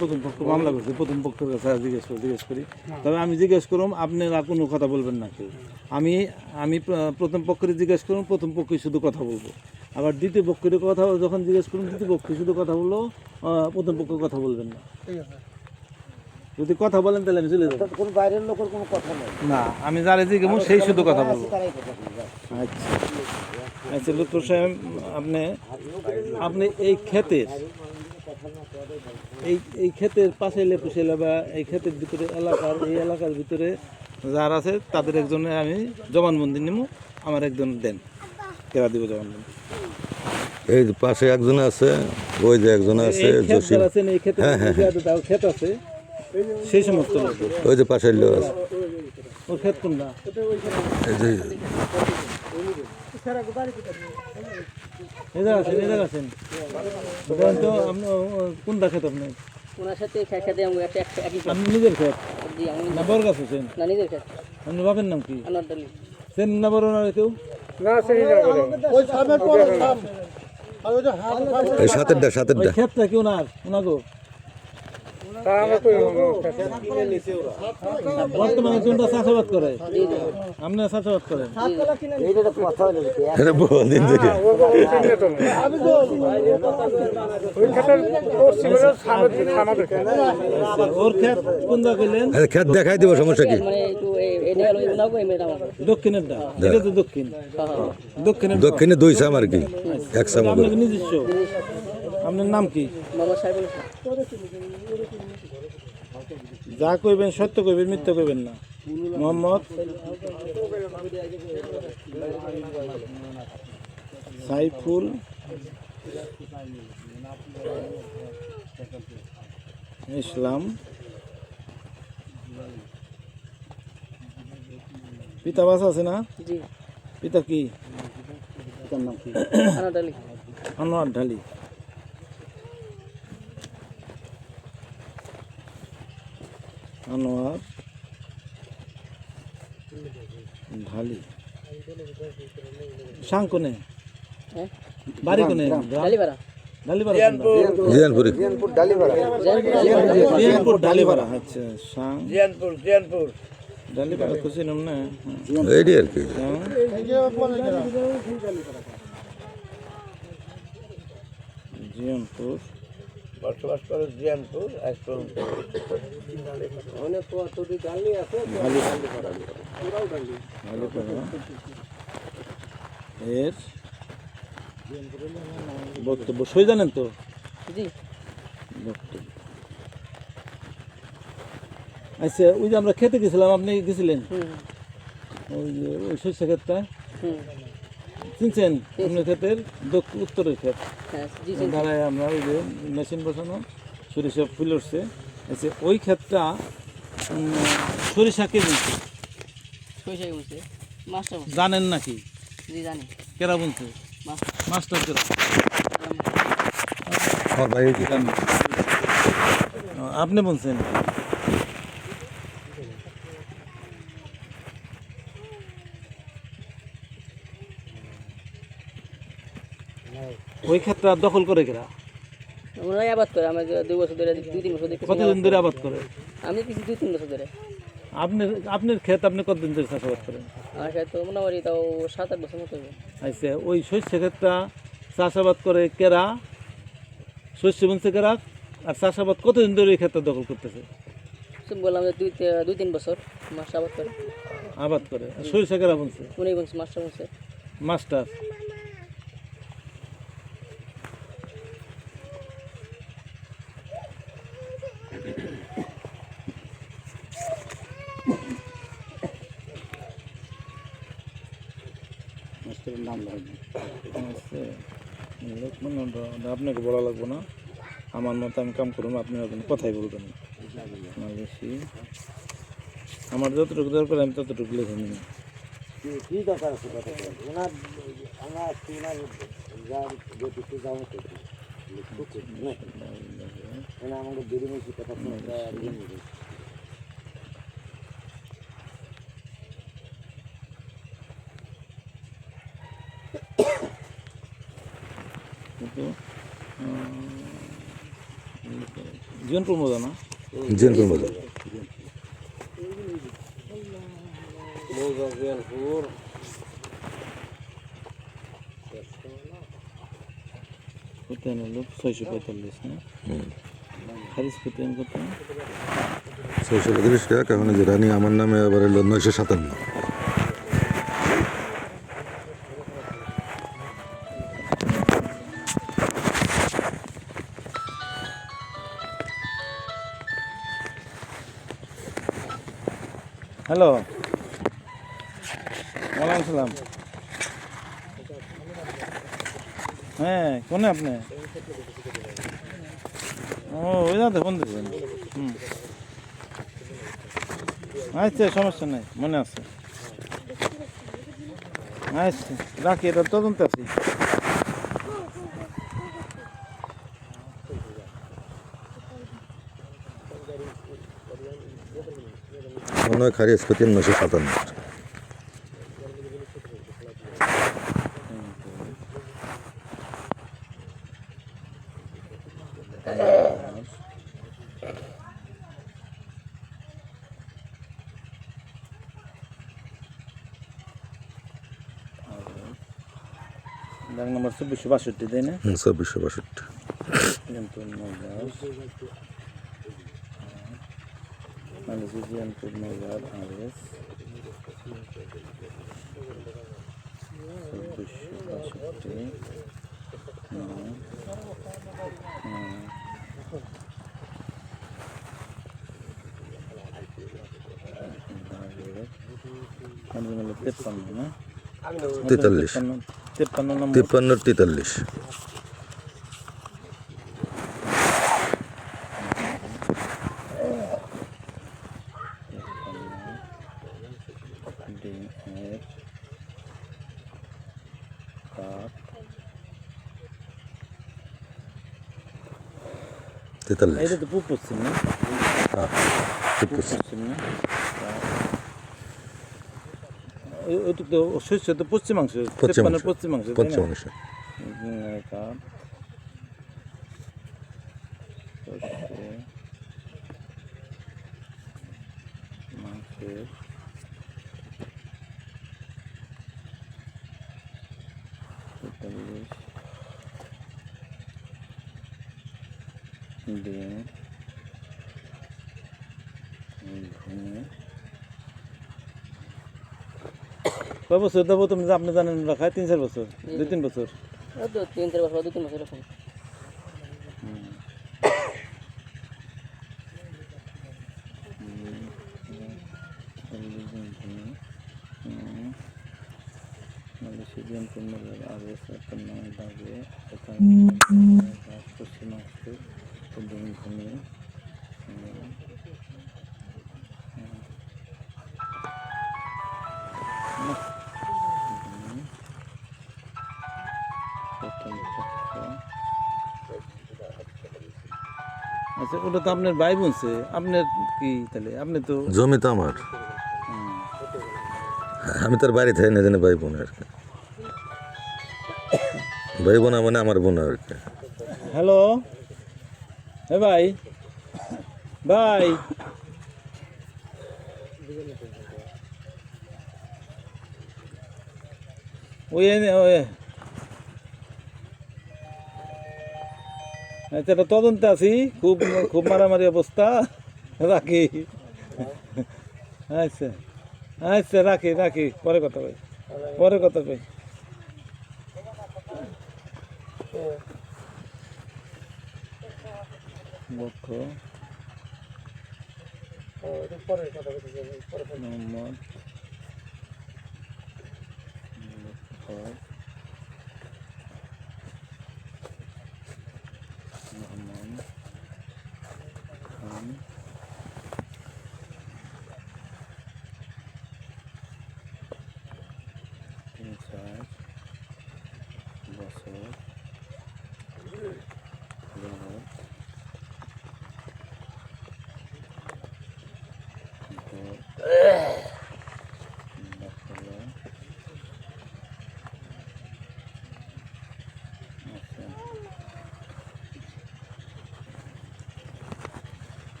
প্রথম পক্ষ মামলা করছে, প্রথম পক্ষের কাছে জিজ্ঞেস করি। তবে আমি জিজ্ঞেস করুম, আপনারা কোনো কথা বলবেন না কেউ। আমি প্রথম পক্ষের জিজ্ঞেস করুন, প্রথম পক্ষই শুধু কথা বলবো। আবার দ্বিতীয় পক্ষের কথা যখন জিজ্ঞেস করুন, দ্বিতীয় পক্ষই শুধু কথা বললো, প্রথম পক্ষ কথা বলবেন না। যদি কথা বলেন তাহলে আমি চলে যাবো। কোনো বাইরের লোকের কোনো কথা নেই না, আমি যারা জিজ্ঞেস সেই শুধু কথা বলবো। আচ্ছা আচ্ছা, লুৎফর সাহেব, আপনি এই ক্ষেতের এই ক্ষেতের পাশে পুষেলা বা এই ক্ষেতের ভিতরে এই এলাকার ভিতরে যারা আছে তাদের একজনে আমি জবানবন্দি নিব, আমার একজন দেন, কেরা দিব জবানবন্দি। এই পাশে একজন আছে, ওই যে একজন আছে, এই ক্ষেত আছে সেই সমস্ত লোক, ওই যে পাশের লোক আছে, ওর ক্ষেত কোনটা? এই যে আছেন তো কোনটা ক্ষেত আপনি? আপনি নিজের ক্ষেত না বড় গাছ আছেন? আপনার বাপের নাম কি? চেন না বড় না কেউ? সাতেরটা ক্ষেতটা কেউ না ওনাগো বর্তমানে কোনটা চাষাবাদ করে? আপনারা চাষাবাদ করেন? ওর ক্ষেত কোনটা কইলেন? ক্ষেত দেখাই দিব, সমস্যা কি? দক্ষিণেরটা, এটা তো দক্ষিণে 2 সাম আর কি, 1 সাম। আপনার নিজস্ব? আপনার নাম কি? যা কইবেন সত্য কইবেন, মিথ্যা কইবেন না। মোহাম্মদ সাইফুল ইসলাম। পিতা বাসা আছে না? পিতা কি? আনোয়ার ঢালি। আনোয়ার ঢালি। সাং কোনে? বাড়ি কোনে? জিয়ানপুর ডালিপাড়া। আচ্ছা, সাং জিয়ানপুর ডালিপাড়া খুশি নাম না? এইটি আর কি। জিয়ানপুর বসবাস করে, জিয়ানপুর এর বক্তব্য সই জানেন তো? বক্তব্য আচ্ছা, ওই যে আমরা খেতে গেছিলাম, আপনি গেছিলেন ওই যে ওই শস্য ক্ষেতটা চিনছেন? আপনার ক্ষেতের উত্তরের ক্ষেত ধারায় আমরা ওই যে মেশিন বসানো সরিষা ফুল উঠছে। আচ্ছা, ওই ক্ষেতটা সরিষা কে বুনছে জানেন নাকি? কেরা বুনছে? মাস্টার কেরা? আপনি বলছেন? ওই ক্ষেত্রে দখল করে কেরা? ওনারাই আবাদ করে। আমি 2 বছর ধরে, 2-3 বছর ধরে। কতদিন ধরে আবাদ করে? আমি কিছু 2-3 বছর ধরে। আপনার ক্ষেত আপনি কতদিন ধরে চাষাবাদ করেন? আমার ক্ষেত তো মোটামুটি তাও 7-8 বছর মতো হবে। আচ্ছা, ওই শস্য ক্ষেতটা চাষাবাদ করে কেরা? শস্য বুনছে কেরা? আর চাষাবাদ কতদিন ধরে এই ক্ষেতটা দখল করতেছে? বললাম যে 2-3 বছর মাছ আবাদ করে। সরিষা কেরা বুনছে? উনি বুনছে, মাস্টার বুনছে। মাস্টার আপনাকে বলা লাগবো না, আমার মতো আমি কাম করবো, আপনি কথাই বলবেন না বেশি। আমার যতটুকু দরকার আমি ততটুকু লিখে নিই। কি দরকার আছে কথা ওনার আমাকে দেরি মেশি কথা জীবনপুর মজা না? জিয়ানপুর বাজার। কত হলো 645 না? খারিজ কত কত? 635 টাকা, এখন এই যে রানী আমার নামে আবার হলো 957। হ্যালো, ওয়ালাইকুম আসসালাম। হ্যাঁ, কোনে আপনি? ও, ওই দাদা ফোন দিচ্ছেন। হুম, আচ্ছা, সমস্যা নেই, মনে আছে। আচ্ছা, রাখি, এটা তদন্ত আছি। মনে হয় খারিজ করতেন 957। ডাক নম্বর 2462, তাই না? 2462। জিয়ানপুর নগর, জিয়ানপুর নগর RS 2462 না? 43 53 নম্বর। 53 43। ডিমের কাপ 43। এটা তো পূব পশ্চিম না? ঠিক পূব আছে। পশ্চিম না? ওইটা তো শস্য তো পশ্চিমাংশ, পশ্চিমাংশ। পশ্চিমাংশ, তাই না? পশ্চিমাংশ। ডিমের কাপ শস্যে মাংসের ডিম ঘুমে কয় বছর দেবো তুমি? আপনি জানেন রাখায় 3-4 বছর, 2-3 বছর। ওই তো 3-4 বছর, 2-3 বছর এরকম। আচ্ছা, ওটা তো আপনার ভাই বোনছে, আপনার কি তাহলে? আপনি তো জমি তো আমার, আমি তার বাড়ি থাকি না, জানি ভাই বোন আর কি। ভাই বোনা মানে আমার বোন আর কি। হ্যালো, হ্যাঁ ভাই, ভাই ওই ওই আচ্ছা, এটা তদন্তে আছি, খুব খুব মারামারি অবস্থা, রাখি। আচ্ছা আচ্ছা, রাখি রাখি, পরে কথা ভাই, পরে কথা ভাই। লক্ষ মোহাম্মদ খান, 3-4 বছর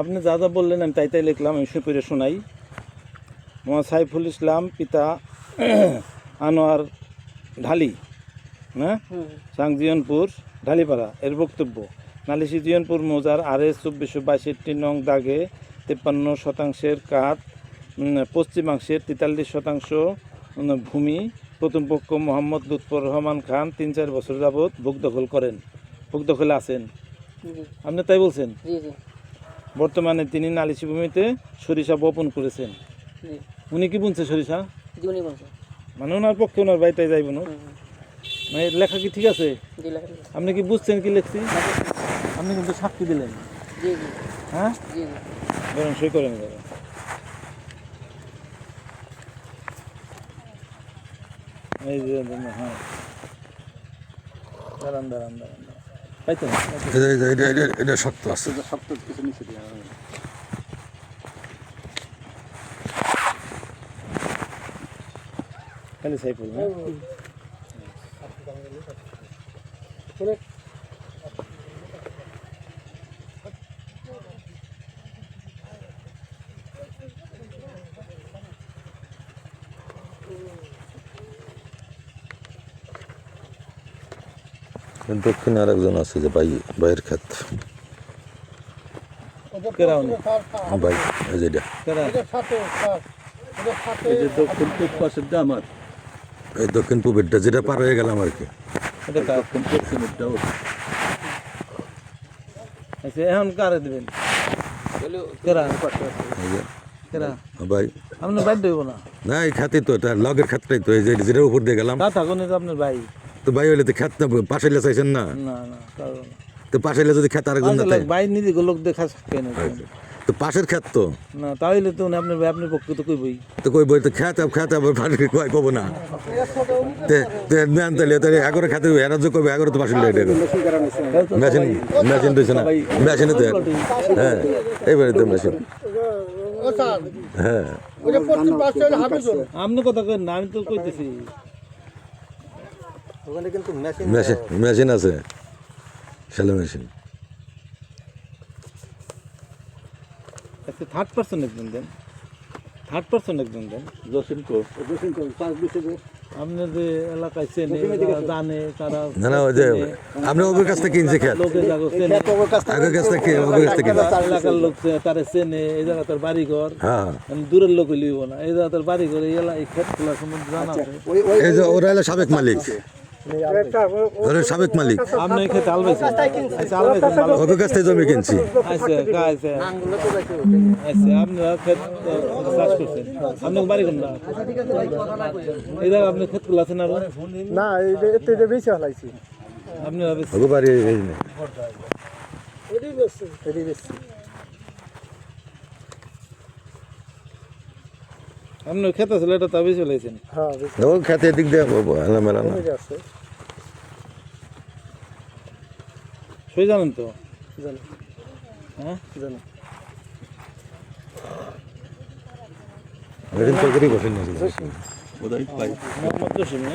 আপনি যা যা বললেন আমি তাই তাই লিখলাম, আমি সে করে শোনাই। মোহাম্মদ সাইফুল ইসলাম, পিতা আনোয়ার ঢালি, হ্যাঁ, সাংজিয়নপুর ঢালিপাড়া। এর বক্তব্য: নালিশি জিয়নপুর মৌজার RS 2462 নং দাগে 53% কাঠ, পশ্চিমাংশের 43% ভূমি প্রথম পক্ষ মোহাম্মদ লুৎফর রহমান খান 3-4 বছর যাবৎ ভোগ দখল করেন, ভোগ দখলে আছেন। জি আপনি তাই বলছেন? জি জি বর্তমানে তিনি নালিশি ভূমিতে সরিষা বপন করেছেন। জি উনি কি বুনছে সরিষা? জীবনী বলছে। মানে ওনার পক্ষে ওনার বাড়িতে যাইব না? মানে এর লেখা কি ঠিক আছে? জি লেখা আপনি কি বুঝছেন কি লিখছি? আপনি কিন্তু সাক্ষী দিলেন, জি জি হ্যাঁ? জি জি বরং সই করেন এবারে। এই যে হ্যাঁ, দাঁড়ান দাঁড়ান দাঁড়ান, পাইতেন এটা শক্ত আছে। শক্ত কিছু নিচে দিয়ে খালি সাইফুল না? দক্ষিণে আর একজন আছে যে বাইরের ক্ষেত কেরা উনি? ভাই এই যে এটা। কেরা? এই যে দক্ষিণ পূব পাশেরটা আমার, এই দক্ষিণ পূবেরটা যেটা পার হয়ে গেলাম আর কি। এটা কার? দক্ষিণ পশ্চিমেরটাও আচ্ছা, এখন কারে দিবেন? কেরা? এই যে কেরা? ভাই আপনার বাইর দেবো না? না, এই খাতি তো এটা লগের খাতটাই তো, এই যে যেটার উপর দিয়ে গেলাম। তা থাকুন, এটা আপনার ভাই। তো ভাই হইলে তো খেত না পাশে চাইছেন না, না না, কারণ তো পাশে যদি খেত আরেকজন না থাকে, ভাই নিজে লোক দেখা কেন? তো পাশের খেত তো না তাহলে তো উনি আপনার ভাই, আপনার পক্ষে তো কইবই। তো কই বই তো খেত আবার পাশে কয় কব না তাহলে এগারো খেতে এরা যে কবে এগারো তো পাশে মেশিন দিয়েছে না, মেশিনে তো হ্যাঁ এইবারে তো মেশিন হ্যাঁ। আপনি কথা কেন না, আমি তো কইতেছি ওখানে কিন্তু মেশিন আছে, শ্যালো মেশিন। আচ্ছা, থার্ড পার্সন একজন দেন, থার্ড পার্সন একজন দেন। আপনার যে এলাকায় চেনে, যারা জানে, তারা না না, ওই যে আপনি ওদের কাছ থেকে কিনছে খেত, লোকের জায়গা চেনে, আগের কাছ থেকে ওদের কাছ থেকে কিনছে। এলাকার লোক তারা চেনে, এই জায়গা তার বাড়িঘর, হ্যাঁ, দূরের লোক লিব না, এই জায়গা তার বাড়িঘর, এই ক্ষেত খোলা সম্বন্ধে জানা আছে। এই যে ওরা হলো সাবেক মালিক, ওরা সাবেক মালিক, আপনি এই ক্ষেতে আলবাইছেন? আচ্ছা, আলবাইছেন ভালো। ওদের কাছ থেকে জমি কিনছি। আচ্ছা, আচ্ছা, আচ্ছা, আপনারা ক্ষেত চাষ করছেন, আপনার বাড়ি কোনটা? এই জায়গা আপনার ক্ষেত খোলা আছেন আরো? না, এটা বেশি হলাইছি। আপনারা ওদের বাড়ি এই নেই। আপনার ক্ষেত আছে, এটা তবেই চলেছেন। ও খেতে দিক দিয়ে এলামেলা না। সই জানেন তো? হ্যাঁ, মেশিন তৈরি করছেন নাকি? ওরাই পাই জসিম না?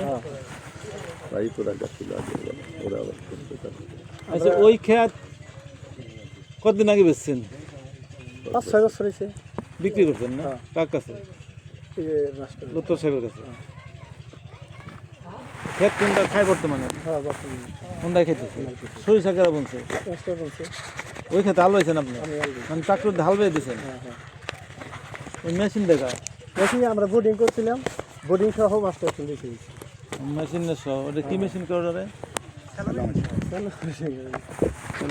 পাই তোরা গাছিল আগে ওরা আবার করতে থাকে। আচ্ছা, ওই ক্ষেত কতদিন আগে বেচছেন? 5-6 বছর হয়েছে। বিক্রি করছেন না? কার কাছে? লুৎফর সাহেবের কাছে। ক্ষেত কোনটা খায় বর্তমানে? কোনটা খেতেছে? সরিষা কেরা বলছে? ওই ক্ষেতে হাল বাইছেন আপনি? মানে ট্রাক্টর হাল বেয়ে দিয়েছেন? ওই মেশিন দেখা? মেশিনে আমরা বোর্ডিং করছিলাম, বোর্ডিং সহ মাস্টার দিয়েছি। মেশিনের সহ, ওটা কি মেশিন করে ওটা?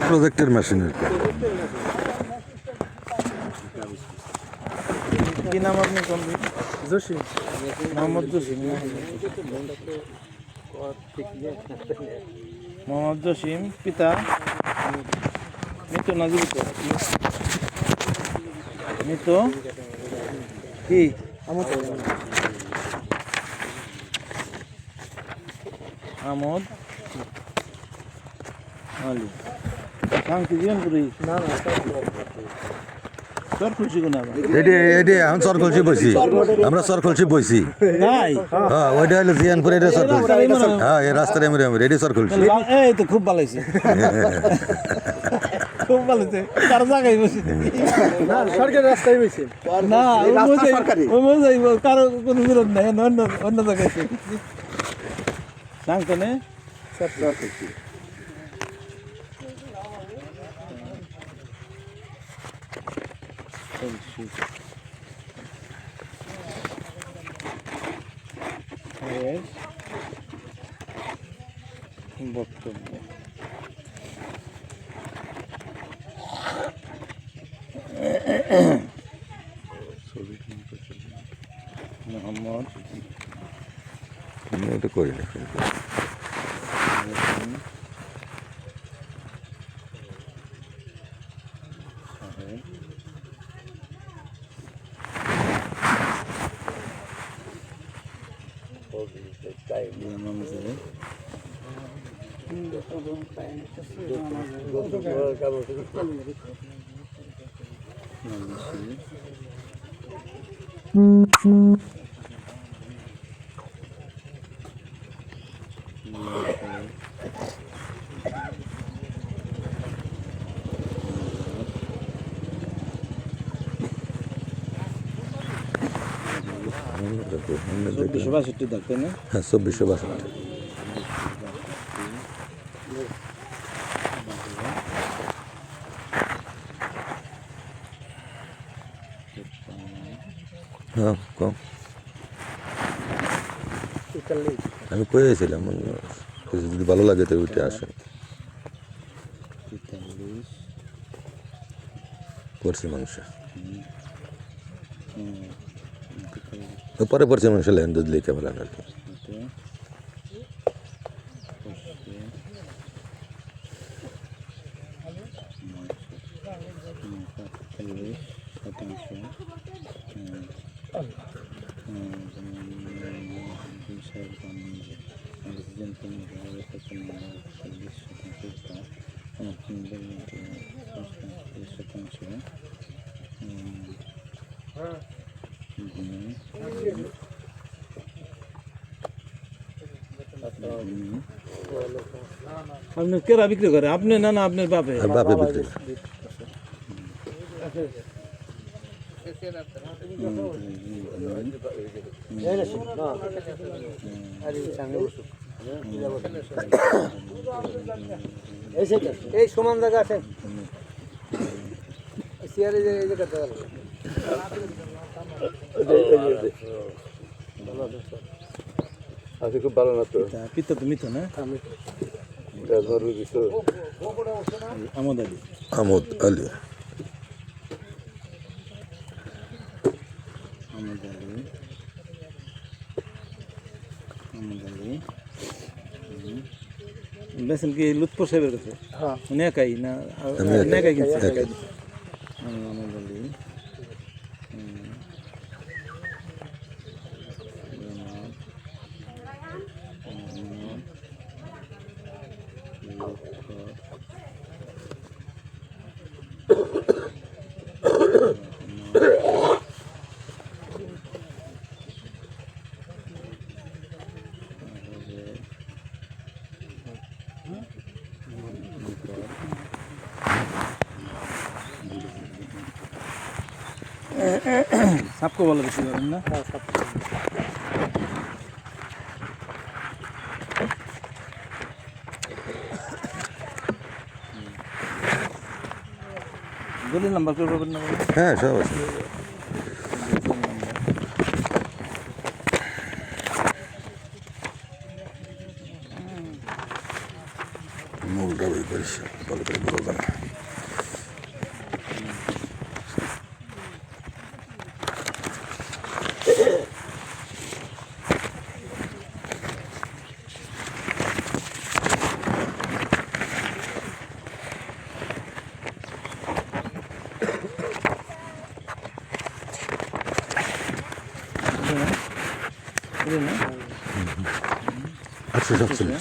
প্রজেক্টের মেশিন আর কি। কি নাম আপনি কোন? জসিম। মোহাম্মদ জসিম। মোহাম্মদ জসিম, পিতা মৃত না জীবিত? মৃত। কি আমদ আলী শান্তি জীবনপুরি না না তোর খুশি কোন এডি এডি এখন সরকলসি বইছি আমরা সরকলসি বইছি তাই হ্যাঁ ওইটা হলো জিয়ানপুর এটা সরকলসি হ্যাঁ এই রাস্তার এমরে এমরে এডি সরকলসি এই তো খুব ভালো হয়েছে খুব ভালো হয়েছে কার জায়গায় বসে না সরকারি রাস্তায় বইছেন না ওই মজাই কারো কোনো বিরোধ নাই অন্য অন্য জায়গায় সাংতনে বক্তব্য মোহাম্মদ এটা করি না চব্বিশশো বাষট্টি দাগ তাই না হ্যাঁ 2462 হ্যাঁ কম আমি কয়েছিলাম যদি ভালো লাগে তো ওইটা আসেন পড়ছি মাংস পরে পড়ছি মাংস লেন দুধ লিখে বলেন আর কি আপনি কেরা বিক্রি করে আপনি না না আপনার বাপে আর বাপে বিক্রি এই সমান জায়গা আছেন চেয়ারে এই জায়গাটা আজকে খুব ভালো না তো পিতা তো মিথ না আমদ আলী আমদ আলী আমদ আলী আমদ আলী বেসন কি লুৎফর সাহেবের কাছে হ্যাঁ উনি একাই না আমি একাই। একাই কিনছে একাই। আমদ আলী सबको बोला बेसी गरौँ न দলিল নাম্বার করে পাবেন না হ্যাঁ সব আছে মূলটা বই করিস ভালো করে বলবেন না 847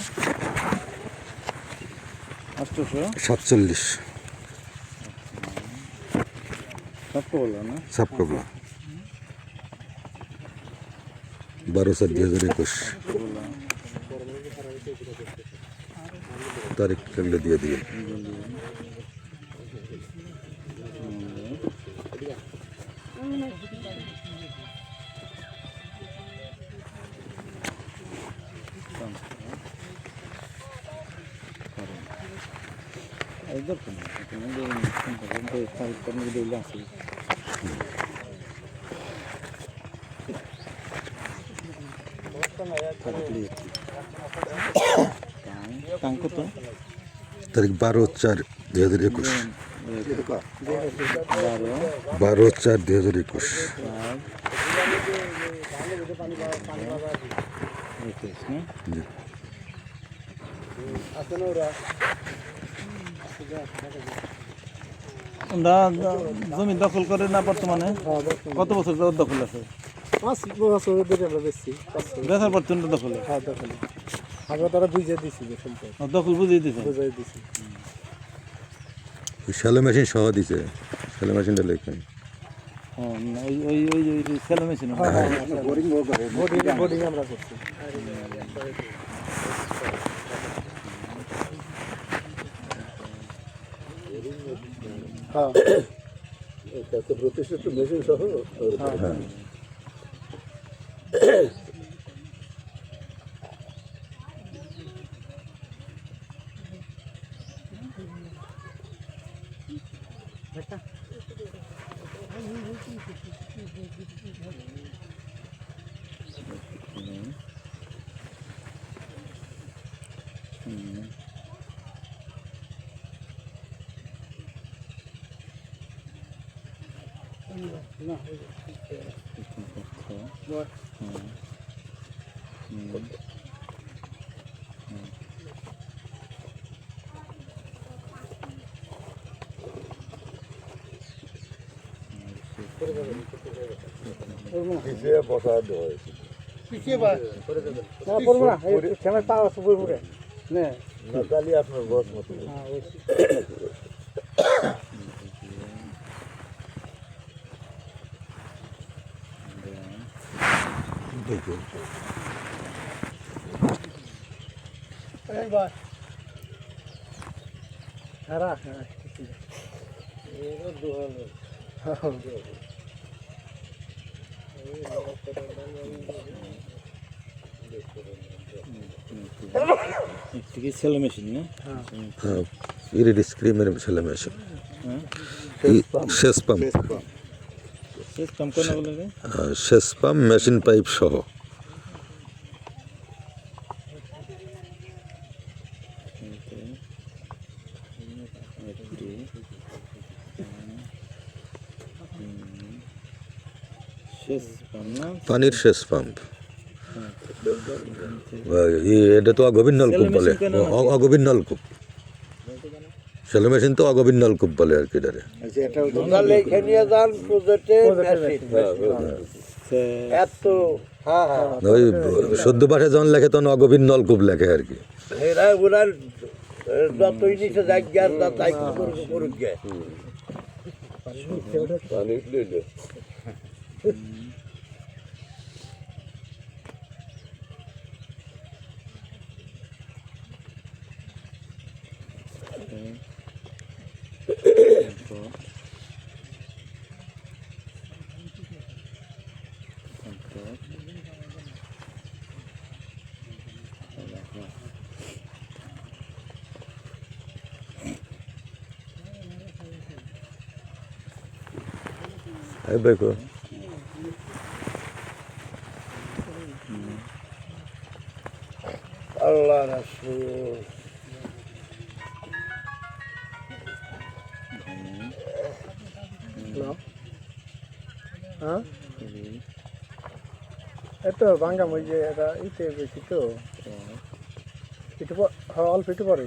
847 सबको बोला ना সাপকবলা 12/4/2021 তারিখ লাগলে দিয়ে দিয়ে इधर तो नहीं तारीख करने के लिए आसी कांको तो তারিখ 12/4/2021 12/4/2021 জি ওরা জমি দখল করে না বর্তমানে কত বছর যাবত দখল আছে 5 বছর ধরে আমরা বেশি বেচার পর তিনটা দখলে হ্যাঁ দখল আমরা তারা বুঝিয়ে দিছি যে সম্পদ দখল বুঝিয়ে দিছে বুঝিয়ে দিছি শ্যালো মেশিন সহ দিছে শ্যালো মেশিনটা লেখেন ওই ওই ওই ওই সেলো মেশিন বোর্ডিং আমরা করছি হ্যাঁ এটা তো প্রতিষ্ঠিত মেশিন সহ হ্যাঁ পিছিয়ে বসা দেওয়া হয়েছে না করবো না এই খেলার তাও আছে বই পড়ে না না তাহলে আপনার বস মতো দেখো এই ভাই হারা এর দোহাল থেকে সেলো মেশিন না হ্যাঁ ইরিড স্ক্রিমের শ্যালো মেশিন হ্যাঁ শেষ পাম্প শেষ কাম করনা বলে রে শেষ পাম্প মেশিন পাইপ সহ শেষ কাম না পানির শেষ পাম্প এটা তো অগভীর নলকূপ বলে অগভীর নলকূপ শ্যালো মেশিন তো অগভীর নলকূপ বলে আর কি এটারে ওই সদ্য পাশে যখন লেখে তখন অগভীর নলকূপ লেখে আর কি পানি লইলে দেখো আল্লাহ রাসূল হ্যাঁ এত ভাঙ্গা মই যে এটা ইতে বেশি তো একটু অল্প একটু পরে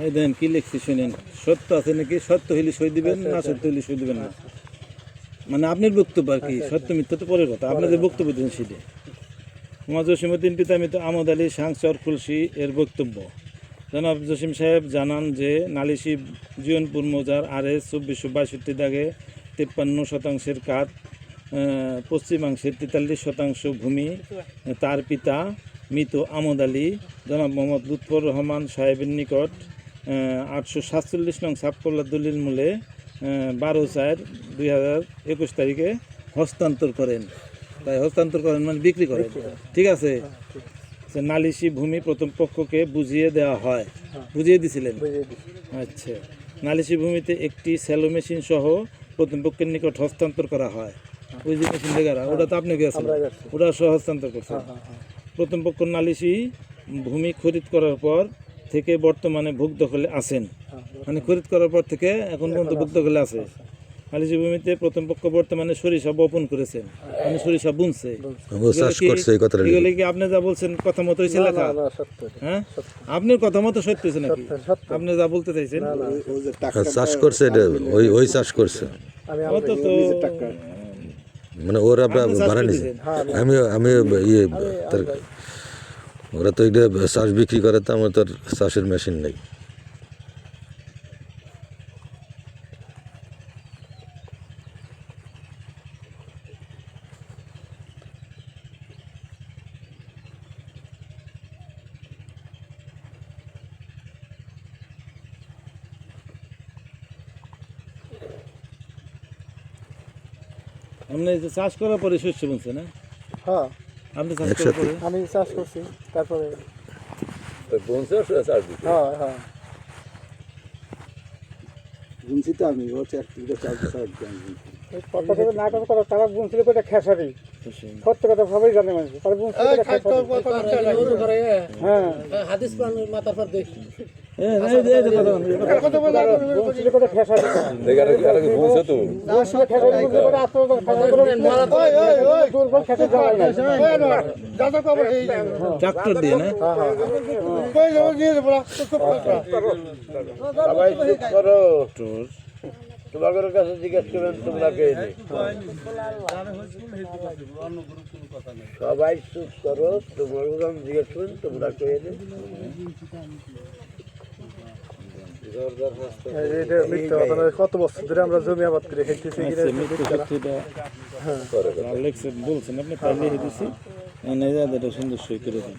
এই দেন কি লিখছি শুনেন, সত্য আছে নাকি, সত্য হইলে সই দিবেন, না সত্য হইলে সই দিবেন না। মানে আপনার বক্তব্য আর কি, সত্য মিথ্যা তো পরের কথা, আপনাদের বক্তব্য দিন সেটা। মোহাম্মদ জসিমউদ্দিন পিতামিত আমদ আলী সাংচর খুলশি এর বক্তব্য। জনাব জসিম সাহেব জানান যে নালিশি জীবনপুর মৌজার RS 2462 দাগে 53% কাঠ, পশ্চিমাংশের 43% ভূমি তার পিতা মৃত আমদ আলী জনাব মোহাম্মদ লুৎফর রহমান সাহেবের নিকট 847 নং সাপকল্লা দলিল মূলে 12/4/2021 তারিখে হস্তান্তর করেন। তাই হস্তান্তর করেন মানে বিক্রি করেন, ঠিক আছে। সে নালিশি ভূমি প্রথম পক্ষকে বুঝিয়ে দেওয়া হয়, বুঝিয়ে দিছিলেন। আচ্ছা, নালিশি ভূমিতে একটি স্যালো মেশিন সহ প্রথম পক্ষের নিকট হস্তান্তর করা হয়। ওই যে মেশিন দেখারা, ওটা তো আপনি গেছেন, ওটা সহ হস্তান্তর করছেন। প্রথম পক্ষ নালিশি ভূমি খরিদ করার পর থেকে বর্তমানে ভোগ দখলে আছেন, মানে খরিদ করার পর থেকে এখন পর্যন্ত ভোগ দখলে আছে। নালিশি ভূমিতে প্রথম পক্ষ বর্তমানে সরিষা বপন করেছেন, মানে সরিষা বুনছে। এগুলো কি আপনি যা বলছেন কথা মতো হয়েছে লেখা? হ্যাঁ, আপনার কথা মতো সত্য হয়েছে নাকি? আপনি যা বলতে চাইছেন চাষ করছে, ওই চাষ করছে, অত তো মানে ওরা ভাড়া নিছে। আমি ইয়ে ওরা তো এটা চাষ বিক্রি করে, তো আমার তো আর চাষের মেশিন নেই। আপনি যে চাষ করার পরে শস্য বুনছে না? হ্যাঁ, আপনি চাষ করার পরে আমি চাষ করছি, তারপরে হ্যাঁ হ্যাঁ বুনছি তো আমি, ও 4 থেকে 4 বছর আগে আমি বুনছি। কথা থেকে না কথা তারা বুনছিল কোটা খেসারি, সত্য কথা সবাই জানে মানুষ, তারা বুনছিল কোটা খেসারি। হ্যাঁ, হাদিস পান মাথার পর দেখি কথা বলা বুনছিল কোটা খেসারি, বুনছে তো বুনছিল খেসারি, বুনছিল কোটা দুর্বল খেসারি যাওয়াই না, দাদা তো আবার এই ট্রাক্টর দিয়ে না? কই যাবো দিয়ে দেবো সবাই চুপ করো, তোমাদের কাছে জিজ্ঞেস করবেন তোমরা কে নে। সবাই চুপ করো, তোমার কাছে জিজ্ঞেস করবেন তোমরা কে নে। কত বছর ধরে আমরা জমি আবাদ করে খেতেছি, আচ্ছা, মৃত্যু সত্যিটা লেখছেন বলছেন আপনি, তাই লিখে দিছি। এটা সুন্দর সই করে দেন,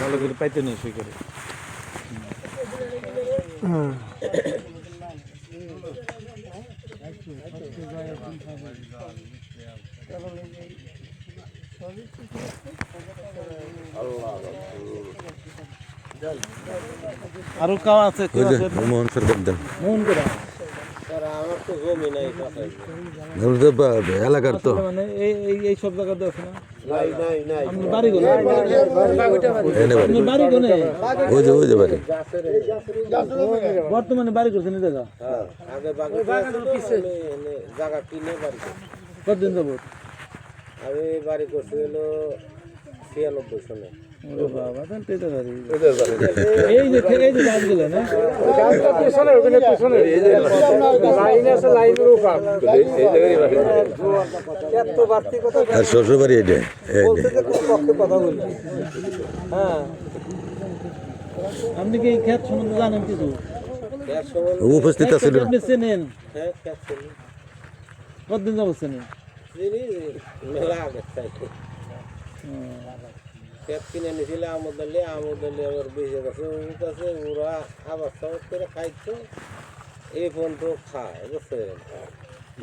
ভালো করে পাইতে নেই সই করে। আরো কাও আছে, কেউ আছে? মোহন সরকার দেন, মন করে এলাকার তো মানে এই সব জায়গাতে আছে না? নাই নাই নাই, আপনি বাড়ি কোনে? এনে বাড়ি, আপনি বাড়ি কোনে? ওই যে বাড়ি, বর্তমানে বাড়ি করছেন এই জায়গা? আগে বাগানের পিছে জায়গা কিনে বাড়ি করছি। কতদিন যাবত? আমি বাড়ি করছি হলো 96 সালে। ওরে বাবা, তাহলে তো এটা বাড়ি। এদের বাড়ি এই যে গাছগুলো না? পিছনে ওখানে পিছনে লাইন আছে, লাইনের উপর এই জায়গায় বাড়ি। এত বাড়তি কথা আর শ্বশুর বাড়ি এটা পক্ষে কথা বলছি। হ্যাঁ, আপনি কি এই ক্ষেত সম্বন্ধে জানেন কিছু? উপস্থিত আছিল না? আপনি চেনেন? হ্যাঁ, খেতে কতদিন যাবত চেনেন? চিনি মেলা আগে চাইতে। খেত কিনে নিয়েছিল আমদালি আবার বেঁচে গেছে ওরা আবার সাবাদ করে খাইতো এই পর্যন্ত খায় বুঝছেন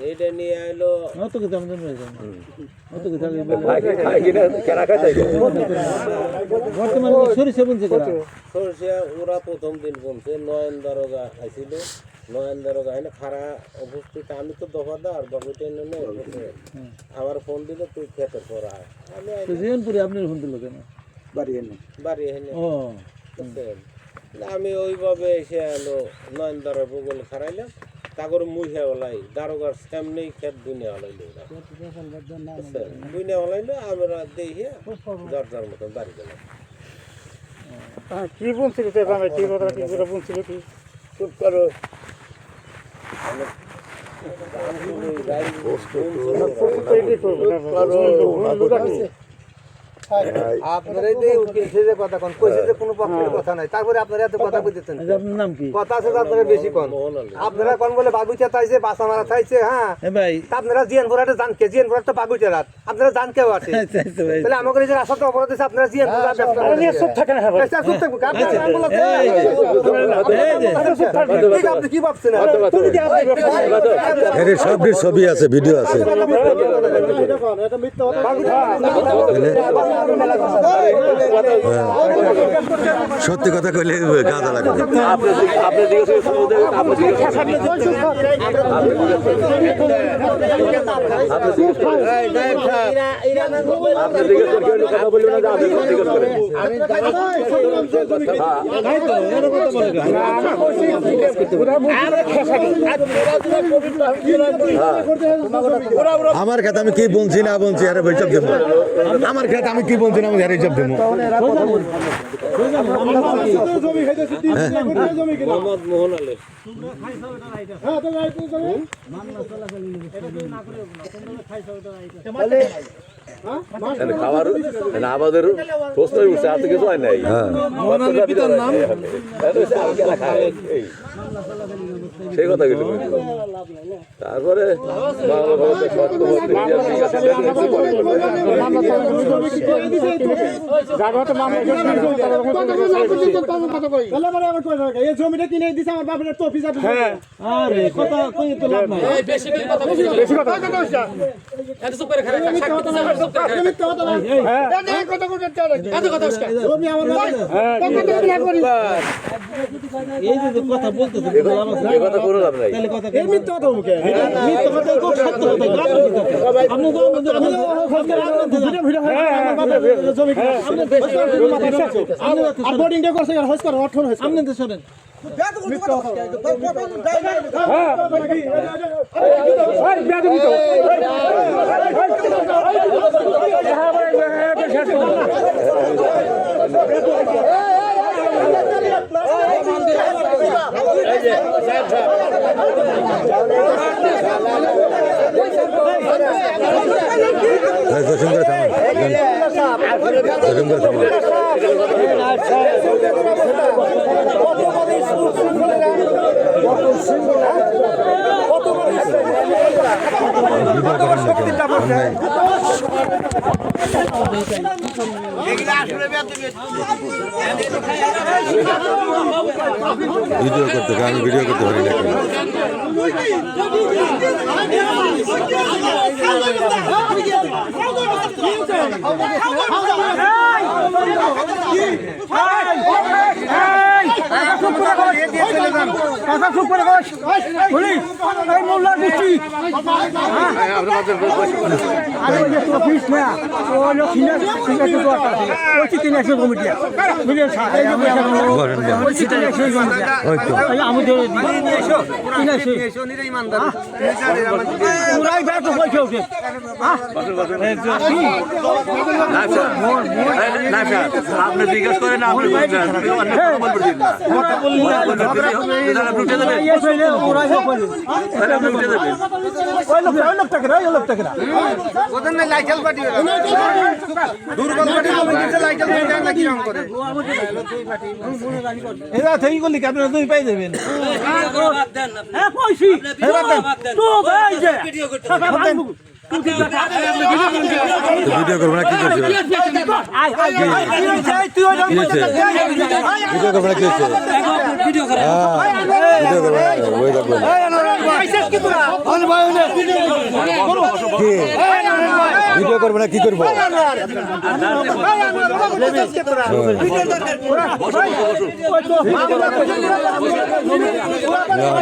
এইটা নিয়ে এলো অত কিছু আমাদের অত কিছু বর্তমানে সরিষা বুনছে সরষে ওরা প্রথম দিন বলছে নয়ন দারোগা আইছিল নয়ন দারোগা হয় না খারা উপস্থিত আমি তো দফাদার বাবুটা নেই আমার ফোন দিল তুই খেতে পড়া আমি জীবনপুরে আপনি ফোন দিল কেন বাড়ি এনে ও বুঝছেন আমি ওইভাবে এসে এলো নয়ন দারোগা বলে খারাইলাম তারপর মুখে হলাই দারোগার সামনেই খেত বুনে হলাইলো বুনে হলাইলো আমরা দেখে যার যার মতন বাড়ি গেলাম কি বুনছিল তো গ্রামে কি কথা কি করে বুনছিল কি চুপ করো আপনারা এই যে উকিল সে যে কথা কোন কইছে যে কোনো পক্ষের কথা নাই তারপরে আপনারা এত কথা কইতেছেন আপনার নাম কি কথা আছে যে আপনারা বেশি কোন আপনারা কোন বলে বাগুইচা তাইছে বাসা মারা তাইছে হ্যাঁ ভাই তা আপনারা জিয়ান ভরাটা জান কে জিয়ান ভরাটা বাগুইচা রাত আপনারা জান কেউ আছে ভাই তাহলে আমাকে এই যে রাস্তাটা অপরাধ দিছে আপনারা জিয়ান ভরা ব্যস্ত আরে সব থাকে না ভাই আচ্ছা চুপ থাকবো আপনারা নাম বলা আপনি কি ভাবছেন তুমি কি আপনি এর সব ছবি আছে ভিডিও আছে এটা মিথ্যা কথা সত্যি কথা কইলে গাঁজা লাগে আমার খেতে আমি কি বলছি না বলছি আরে বৈঠক দেবো আমার খেতে আমি কি বলছি না আমি হিসাব দেবো মোহাম্মদ মোহন আলী খাবার আমাদের প্রশ্নই উঠছে আর তো কিছু হয় নাই সেই কথা কিন্তু তারপরে জমিটা কিনে দিছে আমার বাপের টপি যাবে আরে কথা কই তো লাভ নাই বেশি কথা জমি আমার এই যে কথা বলতে এই কথা কোনো লাভ নাই তাহলে কথা এই মিথ্যা কথা মুখে মিথ্যা কথা কো সত্য কথা আপনি তো ভিডিও হয় আমার বাপের জমি আর বোর্ডিংটা করছে আর হইছে করে 18 হইছে আপনি তো শুনেন ভিডিও করতে আমি ভিডিও করতে পারি না আপনি জিজ্ঞেস করেন আপনি এরা থেকে করলি কি আপনারা দুই পাই দেবেন ভিডিও করবো না কি করছে ভিডিও করবো না কি হচ্ছে ভিডিও করবো ওই দেখবেন কি ভিডিও করবো না কি করবো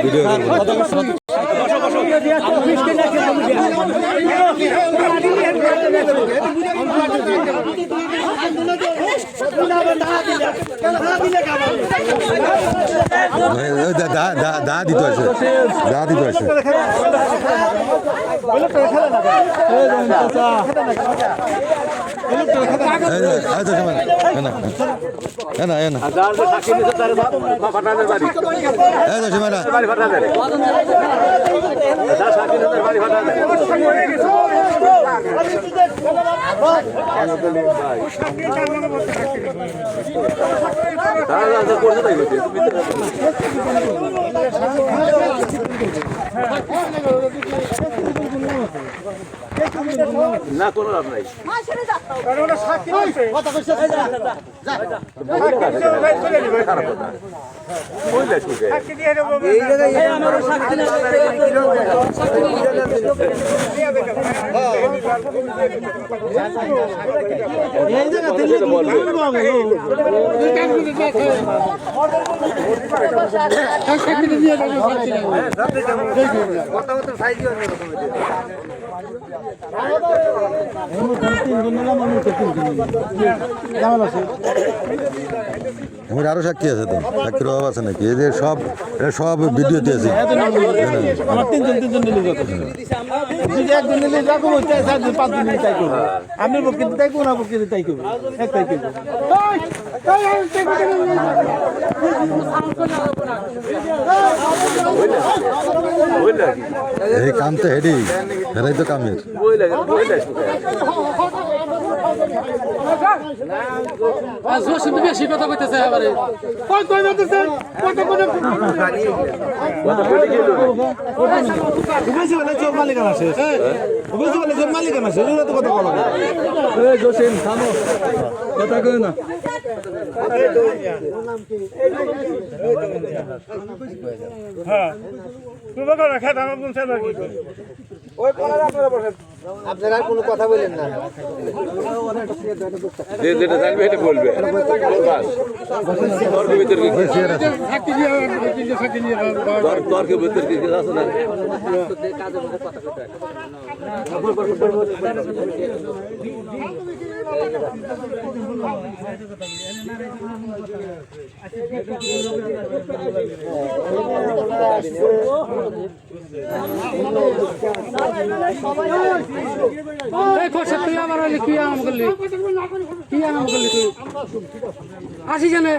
ভিডিও দা দিতে আছে দা দিতে আছে না কোনো লাভ নাই আমার আরো সাক্ষী আছে তো সাক্ষীর অভাব আছে নাকি এদের সব সব ভিডিওতে আছে আমার তিনজন নিলে যত যদি একজন নিলে যা করবো 4-5 দিন তাই করবো আমি প্রকৃতি তাই করবো না প্রকৃতি তাই করবো একটাই করবো এই কাম তো হেডি হেরাই তো কামের বেশি কথা কইতেছে এবারে বেশি বলে চোর মালিকানা আছে বেশি বলে চোর মালিকানা আছে ওরা তো কথা বলা কথা কই না হ্যাঁ তুমি বলো না খেত আমার কোন সাইডে কি করে ওই কোনারে আপনারা বসেন আপনারা আর কোনো কথা বলেন না যেটা জানবে এটা বলবে তর্কের ভিতরে সাক্ষী দিয়ে সাক্ষী নিয়ে তর্কের ভিতরে কি আছে না তুই আমার কি আম করলি কি আম করলি তুই আসি জানে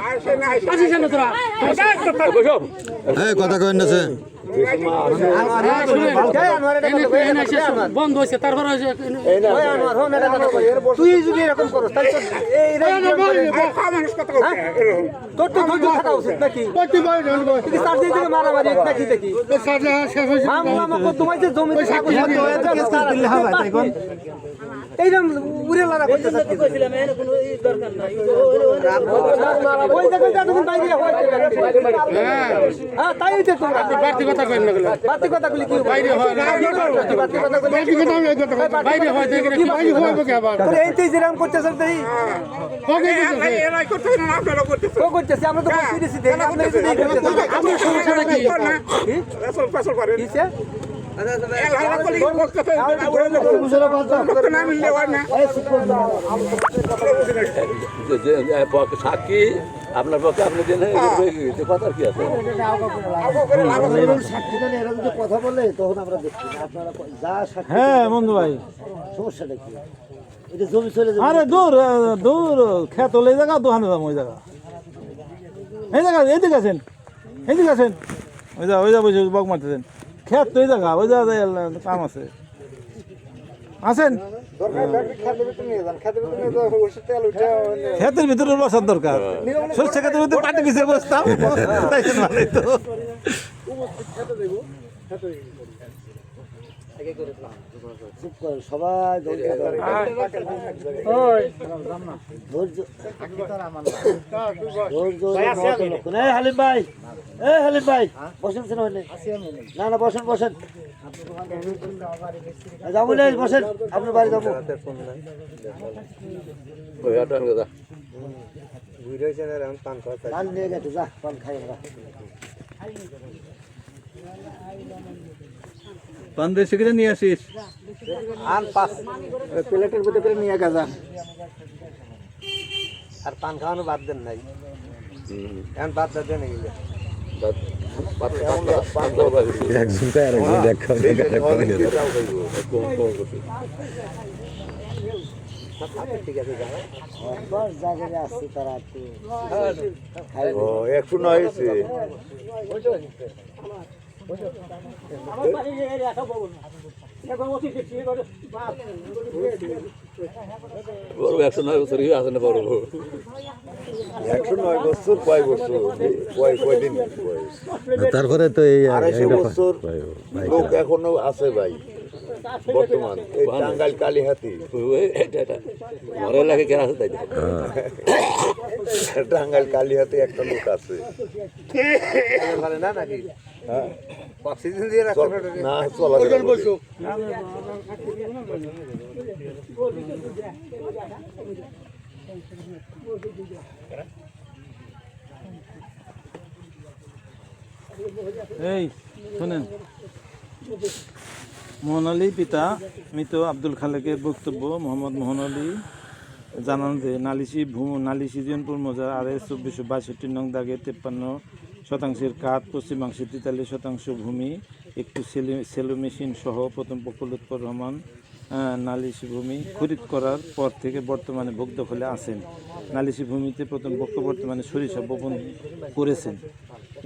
তোরা কথা কই না বন্ধ হয়েছে তারপর তুই যদি এরকম করো তাহলে তোর তো ধৈর্য থাকা উচিত নাকি মারামারি নাকি দেখি তোমার যে জমি এইরকম উড়ে লড়া করতে তাই বাড়তি কথা কই না বাড়তি কথাগুলি কি বাইরে হয় বাইরে হয় এইটাই যেরকম করতেছে তাই ও করতেছে আমরা তো করতেছি আপনার সমস্যাটা কি সাক্ষী আপনার পক্ষে আপনি দেন কথা কি আছে কথা বলে তখন আমরা দেখছি আপনারা যা হ্যাঁ বন্ধু ভাই সমস্যাটা কি এটা জমি চলে আরে দূর দূর খেত হলে এই জায়গা দোকানে যাবো ওই জায়গা এইদিকে আছেন ওই যা বসে বক মারতেছেন খেত তো এই জায়গা ওই জায়গা কাম আছে আছেন খেতের ভিতরে বসার দরকার সর্ষে খেতের ভিতরে পাটি পিছিয়ে বসতাম তাই তো চুপ কর সবাই ধৈর্য ধরে। ধৈর্য লক্ষণ। এই হালিম ভাই, এই হালিম ভাই বসেন কেন হইলে? না না বসেন বসেন, যাবো না বসেন, আপনার বাড়ি যাবো। পান নিয়ে গেছে, যা পান খাই আমরা। পান দেশে করে নিয়ে আসিস। আন পাঁচ প্লেটের ভিতরে করে নিয়ে গেছে। আর পান খাওয়ানো বাদ দেন নাই, এখন বাদ দেন এগুলো। একজনকে আর একজন দেখা ঠিক আছে বস জায়গায় আসছি তারা একটু একটু নয় হয়েছে একশো নয় বছর কয় বছর কয়দিন তারপরে তো এই 250 বছর লোক এখনো আছে ভাই বর্তমান এই টাঙ্গাইল কালীহাতি ঘরে লাগে কেন আছে তাই টাঙ্গাইল কালীহাতি একটা লোক আছে ভালো না নাকি হ্যাঁ অক্সিজেন দিয়ে রাখতে হবে না চলা এই শোনেন, মোহন আলী পিতা মৃত আব্দুল খালেকের বক্তব্য। মোহাম্মদ মোহন আলী জানান যে নালিশি জিয়নপুর মৌজার RS 2462 নং দাগে 53% কাঠ, পশ্চিমাংশে 43% ভূমি, একটু সেলো মেশিন সহ প্রথম পক্ষ লুৎফর রহমান নালিশি ভূমি খরিদ করার পর থেকে বর্তমানে ভোগ দখলে আছেন। নালিশি ভূমিতে প্রথম পক্ষ বর্তমানে সরিষা বপন করেছেন।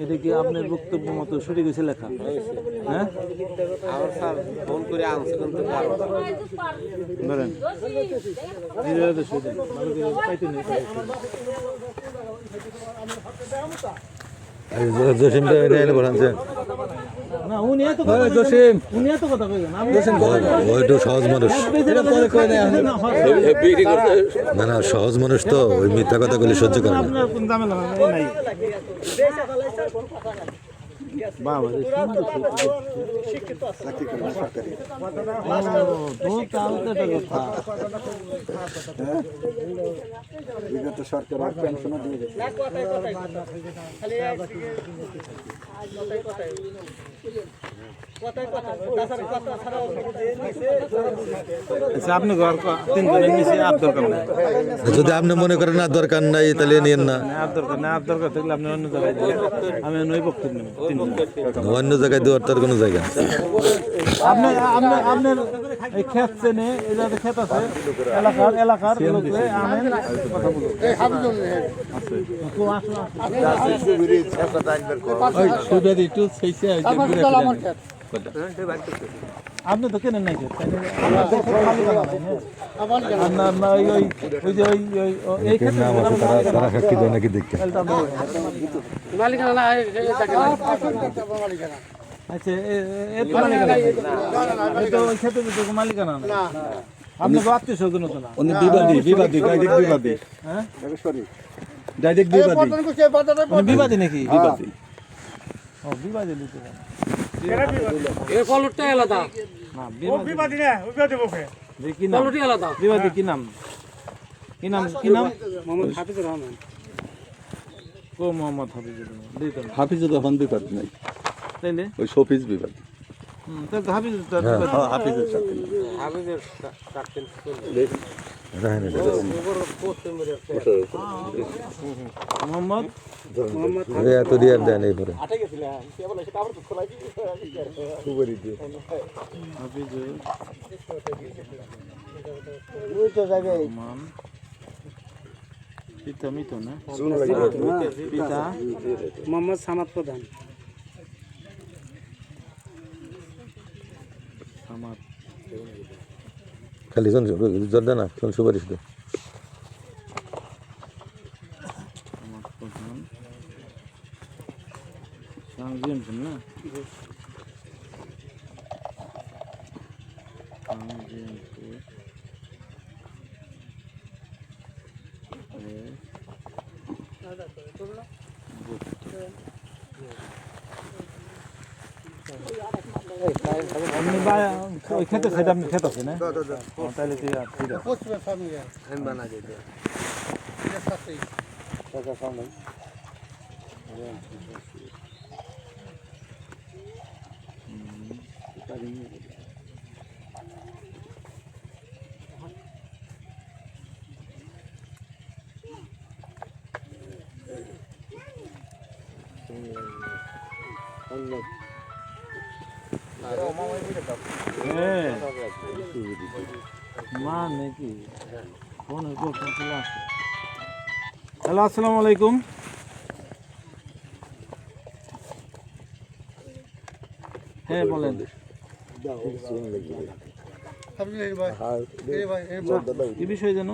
এটা কি আপনার বক্তব্য মতো সঠিক হয়েছে লেখা? হ্যাঁ আমার স্যার ফোন করে আনছে কিন্তু ধরেন জসিমটা এটা এনে বসানছে না উনি এত কথা জসিম, উনি এত কথা কইবেন আমি ওইটু সহজ মানুষ না না সহজ মানুষ তো ওই মিথ্যা কথা বলে সহ্য করে না আপনার কোন ঝামেলা নাই। বাবা রে শিক্ষিত আছে সরকারি তো তাও তো এটা কথা বিগত সরকার পেনশনও দিয়ে গেছে। আচ্ছা আপনি ঘর তিনজনের নিচে আর দরকার নাই, যদি আপনি মনে করেন না দরকার নাই তাহলে নিয়েন না আর দরকার নাই, আর দরকার থাকলে আপনি অন্য জায়গায় দিন, আমি নই বক্তব্য নেব তিনজন। অন্য জায়গায় দেওয়ার তার কোনো জায়গা নেই। আপনার আপনার এই ক্ষেত চেনে, এই যে ক্ষেত আছে এলাকার লোকরে আনেন কথা বলুন। আপনি তো কেনেন নাই ক্ষেত, আপনার না ওই যে এই ক্ষেত্রে তারা সাক্ষী দেয় নাকি দেখতে মালিকানা না আচ্ছা এর তো মালিকানা এই তো ওই ক্ষেত্রে তো মালিকানা না, আপনি তো আত্মীয় স্বজন তো না, বিবাদী হ্যাঁ ডাইরেক্ট বিবাদী বিবাদী নাকি? ও বিবাদী নিতে পারে এর কলরটা আলাদা, না বিবাদী না, বিবাদী বকে যে কি নাম কলরটি আলাদা। বিবাদী কি নাম মোহাম্মদ হাফিজুর রহমান। ও মোহাম্মদ হাফিজুর রহমান দিতেন হাফিজুর রহমান বিবাদী নাই, তাইলে ওই শফিজ বিবাদী তাহলে তো হাফিজুর তো হাফিজের সাথে মোহাম্মদ এত দিয়ে দেন এই পরে হাফিজুর রহমান পিতা মিত না পিতা মোহাম্মদ সামাদ প্রধান। আমার খালি জর্দানা কোন সুপারিশ দে আমার প্রধান সাংজিম না আপনি ওই খেতে সাইড আপনি খেতে আছে না তাহলে ঠিক আছে আমি বানাই দিই হ্যাঁ মা নাকি ফোনের উপর ফোন চলে আসে। হ্যালো, আসসালামু আলাইকুম। হ্যাঁ বলেন। কি বিষয় যেন?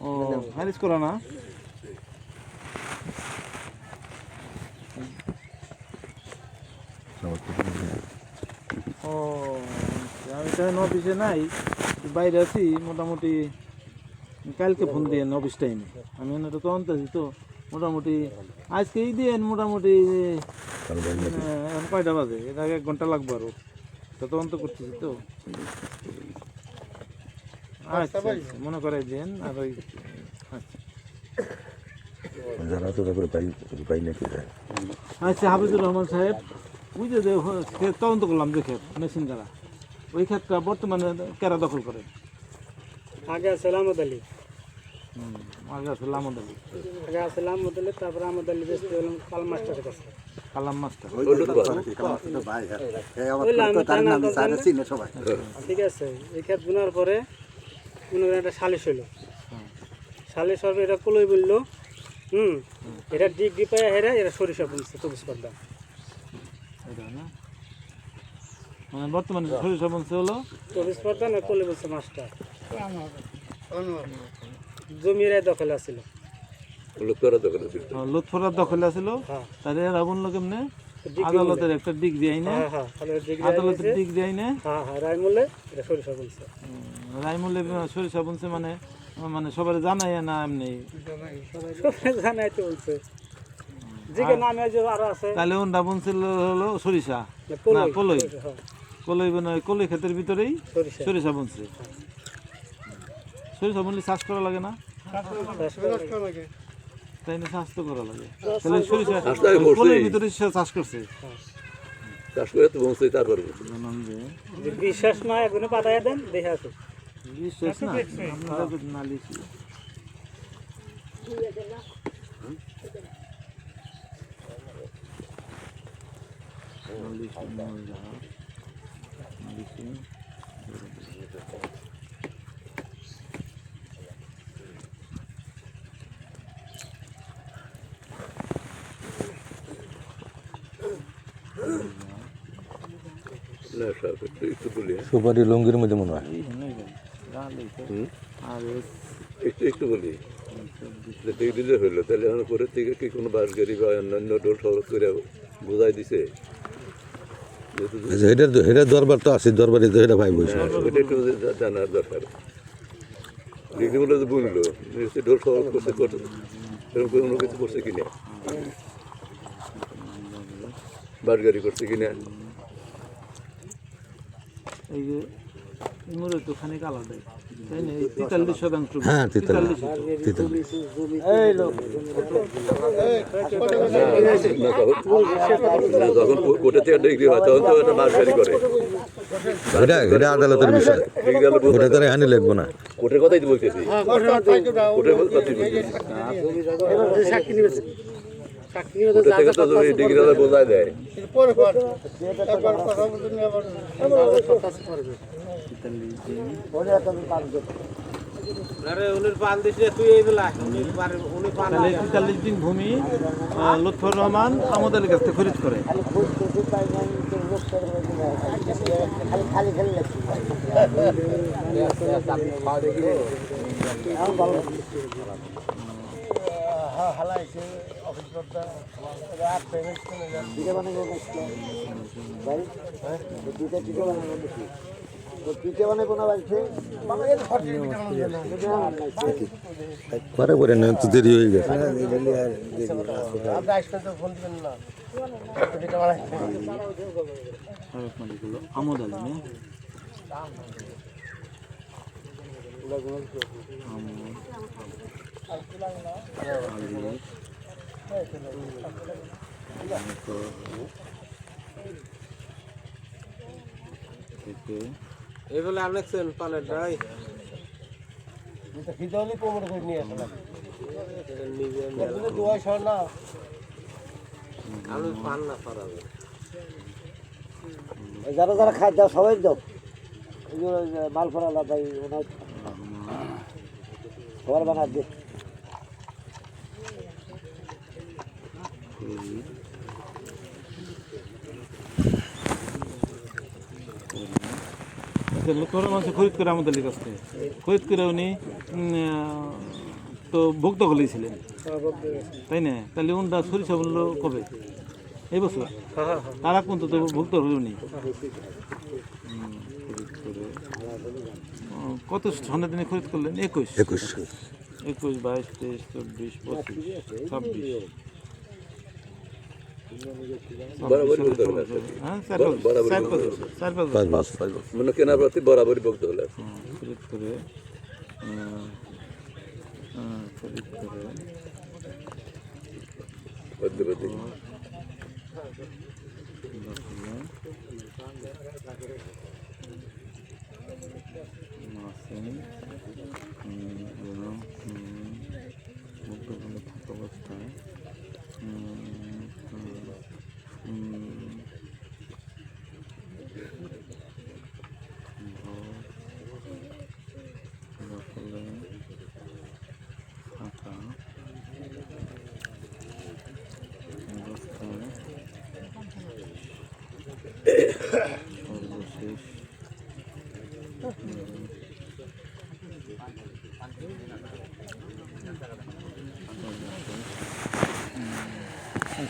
ও খারিজ করা না? ও আমি তো অফিসে নাই, বাইরে আছি মোটামুটি। কালকে ফোন দিয়েন অফিস টাইমে, আমি এটা তদন্ত আছি তো মোটামুটি আজকেই দিয়েন মোটামুটি। এখন কয়টা বাজে? এর আগে 1 ঘন্টা লাগবে আরো, তা তদন্ত করতেছি তো। আচ্ছা মনে করে দেন। আর ওই যারা তো তারপরে পাই নাকি আচ্ছা হাফিজুর রহমান সাহেব, বুঝে যে ক্ষেত তদন্ত করলাম, যে ক্ষেত মেশিন দ্বারা ওই ক্ষেতটা বর্তমানে কারা দখল করে? আগে আছে লামদ আলী, আগে আছে লামদ আলী, তারপরে আমাদ আলী বেশি হলাম কাল মাস্টারের কাছে। কালাম মাস্টার। ঠিক আছে, এই ক্ষেত বোনার পরে মনে করেন একটা সালিশ হইলো, সালিশ হবে এটা কলই বললো, এটা ডিগ্রি পায় হেরা এরা সরিষা বলছে 24 পর্দা। এটা না মানে বর্তমানে সরিষা বংশে হলো 24 পর্দা না কলই বলছে মাস্টার। জমির দখলে আছিল, লোকরা লুৎফরার দখলে ছিল। দখলে আছিল। হ্যাঁ তাহলে এরা বললো কেমনে? আদালতের একটা ডিগ্রি আইনে, হ্যাঁ হ্যাঁ তাহলে ডিগ্রি আদালতের ডিগ্রি আইনে হ্যাঁ হ্যাঁ রায়মূলে এটা সরিষা বলছে। রায়মূলে সরিষা বংশে মানে মানে সবার জানাই না এমনি। জানাইতে বলছে জিকে নামে যে আরো আছে তাহলে ওনটা বংশের হলো সরিষা না কলই, কলই মানে কলই ক্ষেতের ভিতরেই সরিষা বংশে। সরিষা বললে চাষ করা লাগে না? তাই না, চাষ তো করা লাগে। তাহলে সরিষা কলের ভিতরে চাষ করছে। চাষ করে তো বংশই তারপর জানান যে বিশ্বাস না এগুলো পাঠাইয়া দেন দেখে আছে বিশ্বাস না আপনারা না লিখি সুপারি লুঙ্গির মধ্যে মনে হয় একটু বলি ডিগ্রি হইলো, তাহলে এখন করে থেকে কি কোনো বাস গাড়ি বা অন্যান্য ডোল সড়ক করে বোঝাই দিছে? এটা দরবার তো আছে, দরবারে তো এটা ভাই বলছে, এটা একটু জানার দরকার। ডিগ্রি বলে তো বুঝলো ডোল সড়ক করছে, এরকম কোনো কিছু করছে কিনা, বাস গাড়ি করছে কিনা। এই যে ইমুরের তো খানিক আলাদা, তাই না? 43%। হ্যাঁ 43। যখন কোর্টে থেকে ডিগ্রি হয় তখন তো এটা বাস গাড়ি করে, এটা আদালতের বিষয়, কোর্টে তারা হানি লাগবো না। কোর্টের কথাই তো বলতেছি, কোর্টের কথাই বলতেছি। কোর্টের থেকে তো ডিগ্রি বোঝাই দেয়। তাহলে 43 দিন ভূমি লুৎফর রহমান আমাদের কাছ থেকে খরিদ করে। পিঠে বানাবো না বাড়িতে পরে পরে না তো দেরি হয়ে গেছে গুলো আমোদ আলী না এই বলে আনেছেন পানের ডাই খিদলি কোমর করে নিয়ে আসলাম দোয়া সর না আমি পান না পারাবে যারা যারা খায় দাও সবাই দাও মাল ফরালা ভাই ওনার সবার বানা দে লোকের মানুষ খরিদ করে আমাদের কাছ থেকে খরিদ করে উনি তো ভুক্ত হলেছিলেন তাই না তাহলে ওনরা সরিষা বললো কবে এই বছর তারা কিন্তু তো ভুক্ত হলো উনি কত সনের দিনে খরিদ করলেন 21 21 22 23 24 25 26 হ্যাঁ পাঁচ মাস মানে কেনার প্রতি বরাবরই ভক্ত হলে খরিদ করে অবস্থায় সর্বশেষ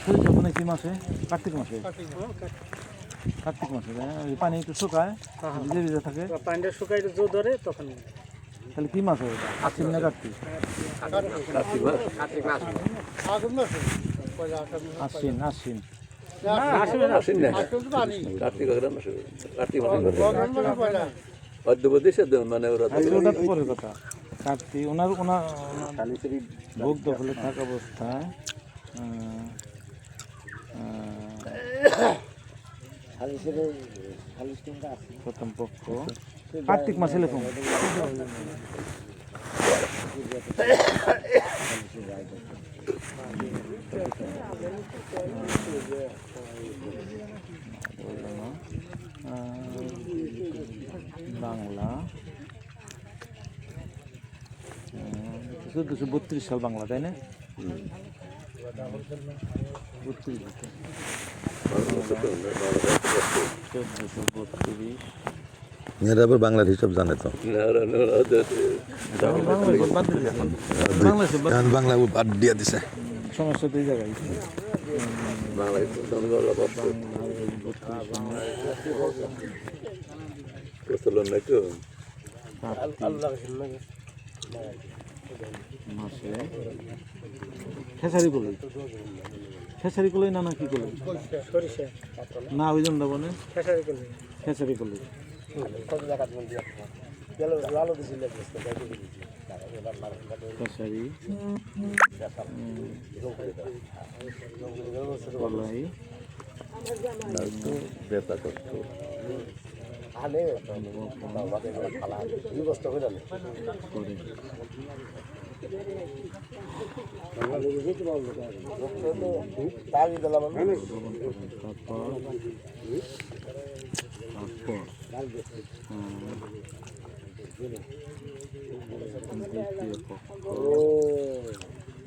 সরিষা মানে কি মাসে কার্তিক মাসে কার্তিক মাসে পানি একটু শুকায় ভিজে ভিজে থাকে পানিটা শুকাই জোর ধরে তখন তাহলে কি মাস হবে আশ্বিন না কার্তিক আশ্বিন আশ্বিন মানে ওরা ওটা তো পরের কথা কার্তিক ওনার ভোগ দখলে থাকা অবস্থায় প্রথম পক্ষ কার্তিক মাসে লেখুন বাংলা 1432 সাল বাংলা তাই না 1432 মেয়েরা আবার বাংলার হিসাব জানে তো এখন বাংলা বাদ দিয়ে দিছে সমস্যা দুই জায়গায় মাসে খেসারি কলই খেসারি কলই না কি কলই সরিষা না ওই জন্য বনে খেসারি করলে খেসারি কলই খেসারি কলাই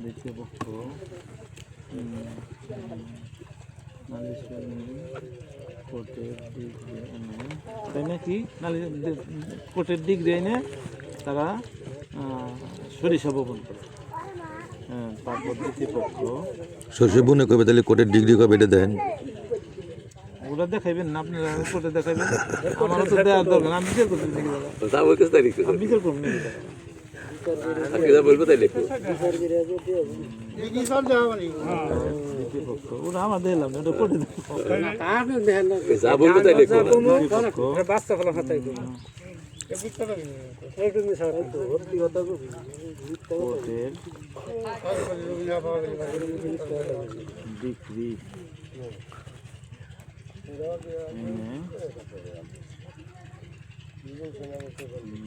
দ্বিতীয় পক্ষ কোর্টের ডিগ্রি এনে তাই নাকি কোর্টের ডিগ্রি এনে তারা সরিষা বপন করে তারপর দ্বিতীয় পক্ষ সরষে বুনে কবে তাহলে কোর্টের ডিগ্রি কবে এটা দেন ওরা দেখাইবেন না, আপনারা কোর্টে দেখাইবেন, আমারও তো দেওয়ার দরকার, আমি বিচার করতে দেখি দাদা, যা বলতেছে তাই লিখতে আমি বিচার করবো নাকি দাদা? আপনি যা বলবো তাই লিখবো। ওরা আমার দিলাম না, ওটা কোর্টে দেখো। যা বলবো তাই লিখবো না। বাচ্চা ফেলা হাতাই দেবো একটু স্যার কোর্টের ডিগ্রি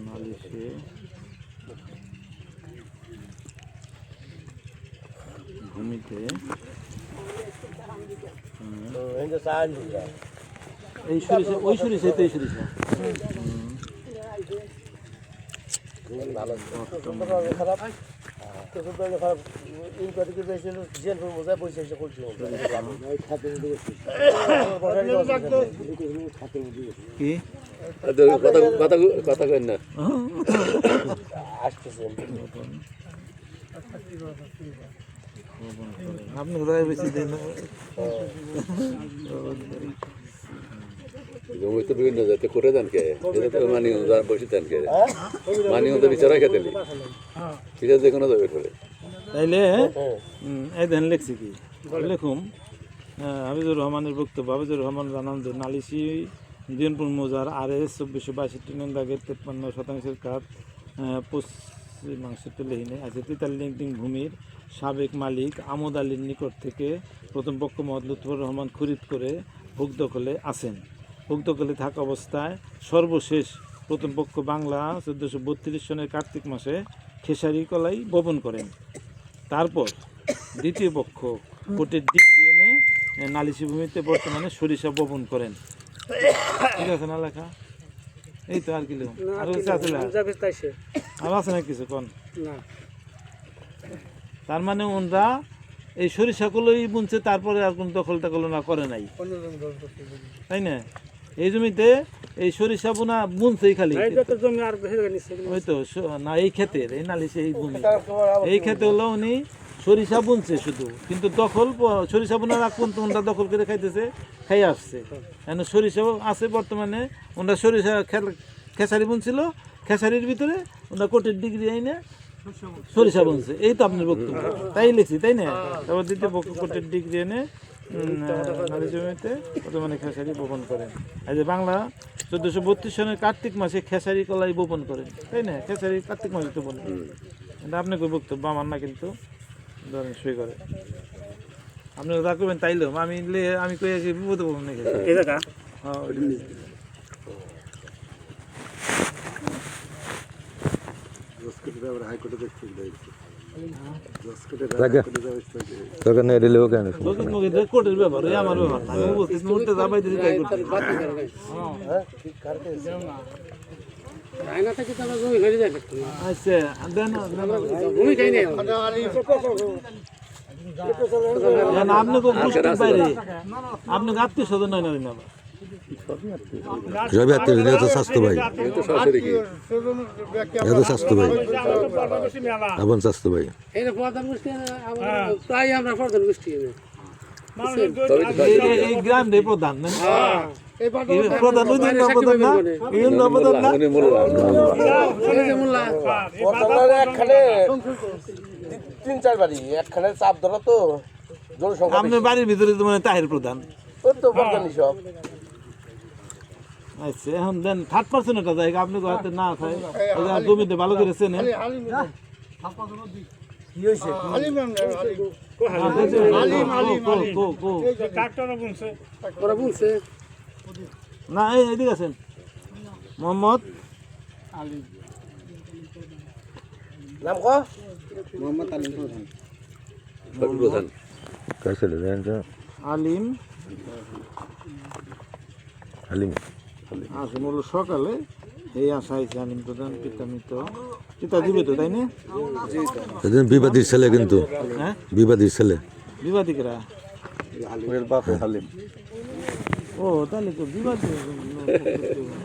নালিশে ভূমিতে এই সরিষা, ওই সরিষা তো এই সরিষা। কি কথা কেন না? আপনি কোথায় বেশি দিন জমি তো বিভিন্ন জাতি করে দেন কে, মানি বসে দেন কে, মানি তো বিচারা খেতে বিচার যে কোনো যাবে করে। তাইলে এই দেন লিখছি কি লিখুম, হাফিজুর রহমানের বক্তব্য। হাফিজুর রহমান জানান যে নালিশি দিনপুর মৌজার RS 2462 নং দাগের 53% কাজ পশ্চিমাংশে লেহিনে আছে তিতালিং ভূমির সাবেক মালিক আমোদ আলীর নিকট থেকে প্রথম পক্ষ মোহাম্মদ লুৎফর রহমান খরিদ করে ভোগ দখলে আছেন। ভোগ দখলে থাকা অবস্থায় সর্বশেষ প্রথম পক্ষ বাংলা 1432 সনের কার্তিক মাসে খেসারি কলাই বপন করেন। তারপর দ্বিতীয় পক্ষ কোর্টের ডিগ্রি এনে নালিশি ভূমিতে বর্তমানে সরিষা বপন করেন। ঠিক আছে না লেখা? এই তো আর কি লিখুন, আর কিছু আছে না? আর আছে না কিছু কোন? তার মানে ওনরা এই সরিষাগুলোই বুনছে, তারপরে আর কোন দখল টখল না করে নাই, তাই না? এই জমিতে এই সরিষা বোনা বুনছেই খালি, ওই তো না এই ক্ষেতের এই নালিশি এই ভূমি এই ক্ষেতে হলো উনি সরিষা বুনছে শুধু, কিন্তু দখল সরিষা বোনার আগ পর্যন্ত ওনরা দখল করে খাইতেছে, খাই আসছে। এখন সরিষাও আছে বর্তমানে, ওনরা সরিষা খেসারি বুনছিল, খেসারির ভিতরে ওনরা কোর্টের ডিগ্রি আইনে সরিষা বুনছে। এই তো আপনার বক্তব্য, তাই লিখছি, তাই না? তারপর দ্বিতীয় পক্ষ কোর্টের ডিগ্রি এনে নারী জমিতে বর্তমানে খেসারি বপন করেন। এই যে বাংলা 1432 সনের কার্তিক মাসে খেসারি কলাই বপন করেন, তাই না? খেসারি কার্তিক মাসে তো বপন করেন। এটা আপনার বক্তব্য, আমার না, কিন্তু ধরেন সই করে আপনারা যা করবেন তাইলে আমি কই আছি বিপদে পড়বেন নাকি? তোকে নেই দিলেও কেন? কোর্টের ব্যাপার, এই আমার ব্যাপার না। আমি বলতেছি মুহূর্তে যাবাই দিতে তাই করতে আচ্ছা দেন আপনি গোষ্ঠীর বাইরে আপনি আত্মীয় স্বজন নয় না জয় আত্মীয় তো স্বাস্থ্য ভাই, এত স্বাস্থ্য ভাই, আপন স্বাস্থ্য ভাই। প্রায় আমরা প্রধান গোষ্ঠী এই গ্রাম রে প্রধান না প্রধান ওই দিন প্রধান না এই দিন প্রধান না তিন চার বাড়ি একখানে চাপ ধরা তো আপনার বাড়ির ভিতরে তো মানে তাহের প্রধান, ওই তো প্রধানই সব। আচ্ছা এখন দেন 30% একটা জায়গা আপনি হাতে না থাকে জমিতে ভালো করে চেনেন। কি হয়েছে না এদিকে আছেন মোহাম্মদ আলিম, নাম ক প্রধান আলিম আলিম আসুন হলো সকালে এই আশা হয়েছে আলিম প্রধান পিতামিত পিতা দিবে তো, তাই না? বিবাদীর ছেলে, কিন্তু হ্যাঁ বিবাদীর ছেলে, বিবাদিকরা বাপে হালিম ও তাহলে তো বিবাদী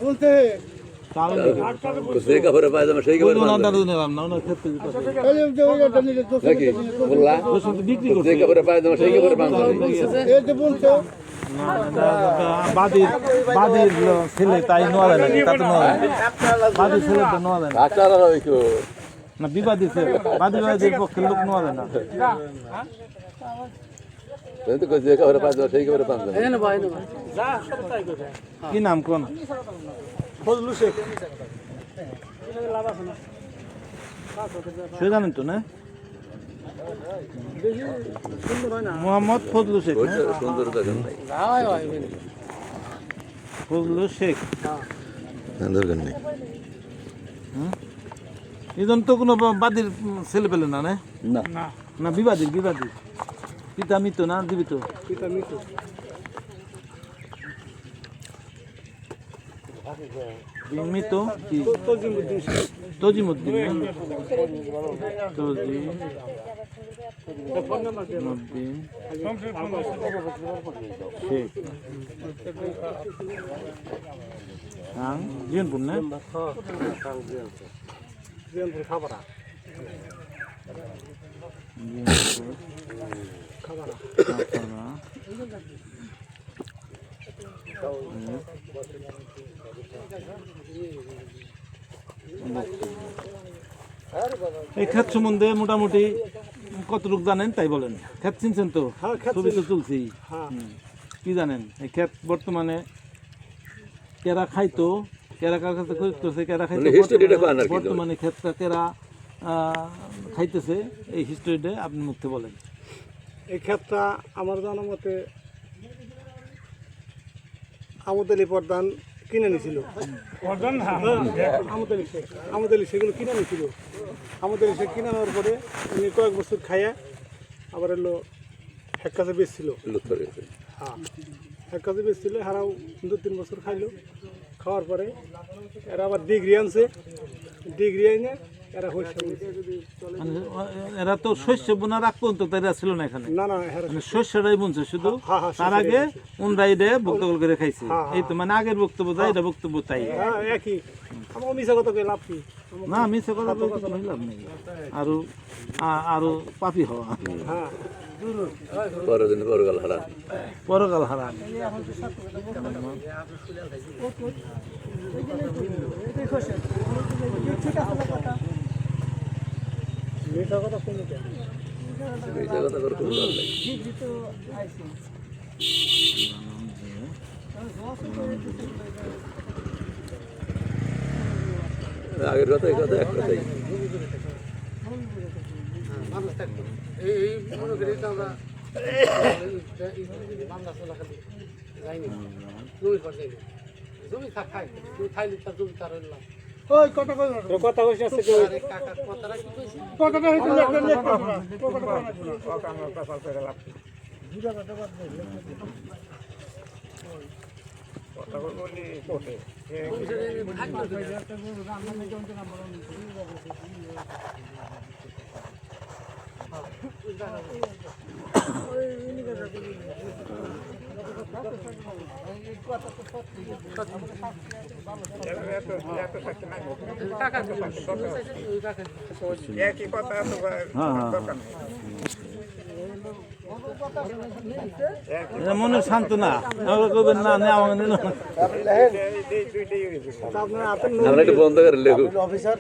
বলতে তাহলে যে কাপড়ে পায়জামা সেই কাপড়ে ওনার পাঞ্জাবি দাদু নিলাম না ওনার ক্ষেত্রে নাকি বললা বিক্রি যে করছে কাপড়ে পায়জামা সেই কাপড়ে পাঞ্জাবি বাদির ছেলে তাই নেওয়া যায় না তাতে নেওয়া যায় বাদির ছেলে তো নেওয়া যায় না ডাক্তার আর ওই কো না বিবাদী ছেলে বাদির পক্ষের লোক নেওয়া যায় না কিন্তু যে কাপড়ে পায়জামা সেই কাপড়ে পাঞ্জাবি যা সব তাই করে কি নাম কোন ফজলু শেখ লাভ আছে না সে জানেন তো না বেশি সুন্দর হয় না মোহাম্মদ ফজলু শেখ না? সুন্দর দেখেন নাই ফজলু শেখ দরকার নেই এজন তো কোনো বাদীর ছেলে পেলে না না না না বিবাদী পিতা মৃত না জীবিত পিতা মৃত্যু মৃত কি তজিমউদ্দিন শেখ তজিমউদ্দিন না? ফোন নাম্বার দিয়ে তজিমউদ্দিন শেখ হ্যাঁ জিয়নপুর না জিয়ানপুর খাবারা খাবারা এই ক্ষেত সম্বন্ধে মোটামুটি কতটুকু জানেন তাই বলেন ক্ষেত চিনছেন তো হ্যাঁ, ক্ষেত ছবি তো তুলছি হ্যাঁ কি জানেন এই ক্ষেত বর্তমানে কেরা খাইতো কেরা কার কাছে করতেছে কেরা খাইতো মানে history-টা কোন আর কি? বর্তমানে ক্ষেতটা কেরা খাইতেছে এই হিস্ট্রিটা আপনি মুখে বলেন এই ক্ষেতটা আমার জানা মতে আমদ আলী প্রধান কিনে নিয়েছিল আমদ আলী সেগুলো কিনে নিয়েছিল আমদ আলী সে কিনে নেওয়ার পরে উনি কয়েক বছর খাইয়া আবার এলো এক কাছে বেচছিল হ্যাঁ এক কাছে বেচছিল হারাও 2-3 বছর খাইলো খাওয়ার পরে এরা আবার ডিগ্রি আনছে ডিগ্রি আইনে এরা হয়েছে মানে এরা তো শস্য বোনার আগ পর্যন্ত তো এরা ছিল না এখানে না না এরা মানে শস্যটাই বুনছে শুধু হ্যাঁ, হ্যাঁ, তার আগে উনরাই রে বক্তব্য করে খাইছে এই তো মানে আগের বক্তব্য তাই এটা বক্তব্য তাই হ্যাঁ একই আমার মিশা কথা কই লাভ কি না আমি সে কথা বলতে কোনো লাভ নেই আরো পাপি হওয়া হ্যাঁ পরের দিন পরকাল হারা পরকাল হারান মিশা কথা কোন এই জায়গাটা করে কোনো লাভ নাই আগের কথা এই কথা এক কথাই এই মনে করি আমরা বাংলা চলাকালি যাইনি জমি পর যাইনি জমি খাই তুই খাইলি তার জমি তার হইলাম ওই কথা কই কথা কইছ আছে কি কাকা কথাটা কি কইছিস কথাটা হইছিল একটা লেখ কথা আমরা কথা করে লাভ দুটা কথা বাদ দে কথা বলি কোটে মনে শান্ত না করবেন না আমাকে নিল আমরা একটু বন্ধ করে লেখু অফিসার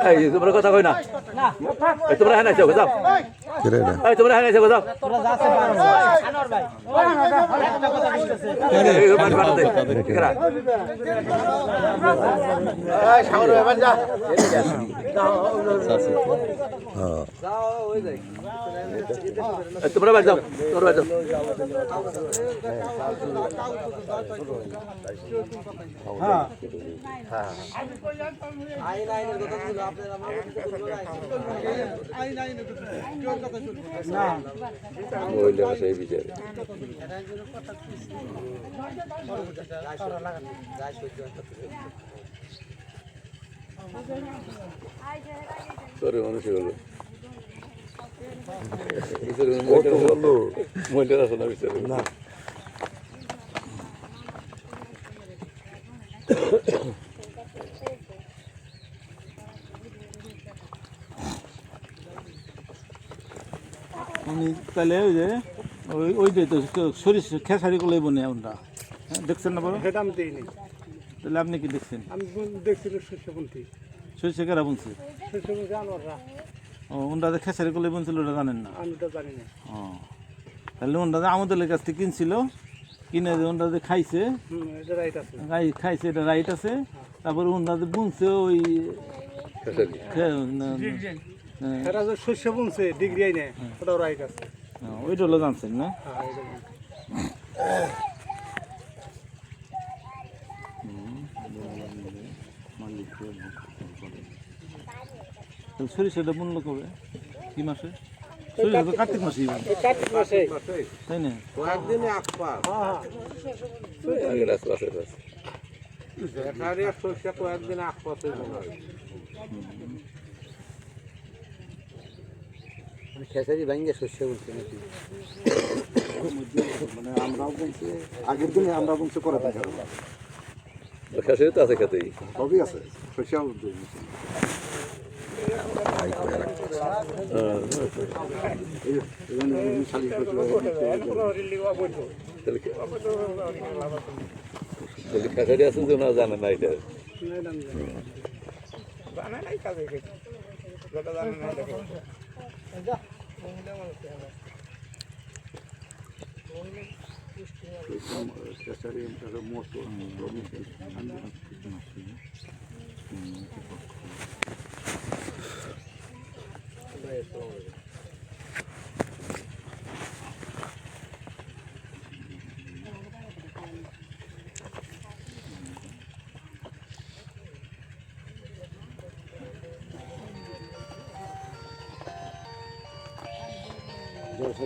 এই তোমরা কথা কই না এই তোমরা হ্যাঁ না যাও যাও কেরে না এই তোমরা হারিয়েছে বোঝাও তোমরা বাড়ি যাও তোমরা বাড়ি যাও মহিলা সেই বিচারে তোরে মানুষ হলো মহিলার আছে না বিচারে না উনি তাহলে ওই যে ওইটাই তো সরিষা খেসারি করলে বনে এমনটা দেখছেন না বড় সেটা আমি দিইনি তাহলে আপনি কি দেখছেন আমি দেখছিল শস্যপন্থী সরিষা কেরা বুনছে শস্যপন্থী জানোয়াররা ও ওনটা যে খেসারি করলে বুনছিল ওটা জানেন না আমি তো জানি না ও তাহলে ওনটা যে আমাদের কাছ থেকে কিনছিল কিনে যে ওনটা যে খাইছে এটা রাইট আছে খাইছে এটা রাইট আছে তারপরে ওনটা যে বুনছে ওই এরা যে শস্য বুনছে ডিগ্রি আইনে ওটাও রাইট আছে ওইটা হলো জানছেন না হ্যাঁ এটা সরিষাটা বুনলো কবে কি মাসে সরিষা তো কার্তিক মাসেই বুনে কার্তিক মাসে তাই না কয়েকদিনে আকপার আগের আশপাশে আছে ব্যাটারিয়া শস্য কয়েকদিন আকপাতে মনে হয় খেসারি ভাঙ্গে শস্য বলছে নাকি মানে আমরাও বলছি আগের দিনে আমরা বলছি করে থাকি খেসারি তো আছে খেতেই সবই আছে শস্যাও খেসারি আছে যে না জানে না এটা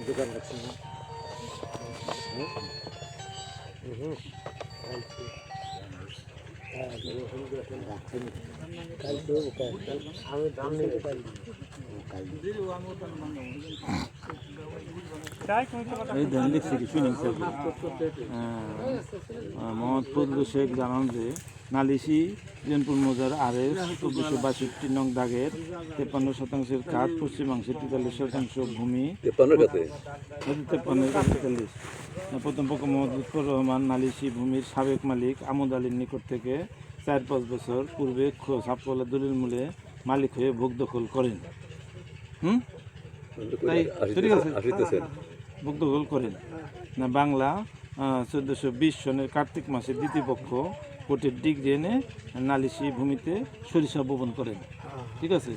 দোকান রাখছি না এই ধান লিখছে কি শুনেন মোহাম্মদ ফজলুল শেখ জানান যে নালিশি জেনপুর মৌজার আরএস 1462 নং দাগের 53% কাঠ পশ্চিমাংশে 43% ভূমি 43 প্রথম পক্ষ মোহাম্মদ লুৎফর রহমান নালিশি ভূমির সাবেক মালিক আমোদ আলীর নিকট থেকে 4-5 বছর পূর্বে ছাপ্পালা দলিল মূলে মালিক হয়ে ভোগ দখল করেন তাই ঠিক আছে ভোগ দখল করেন না বাংলা 1420 সনের কার্তিক মাসের দ্বিতীয় পক্ষ কোর্টের ডিগ্রি এনে নালিশি ভূমিতে সরিষা বপন করেন ঠিক আছে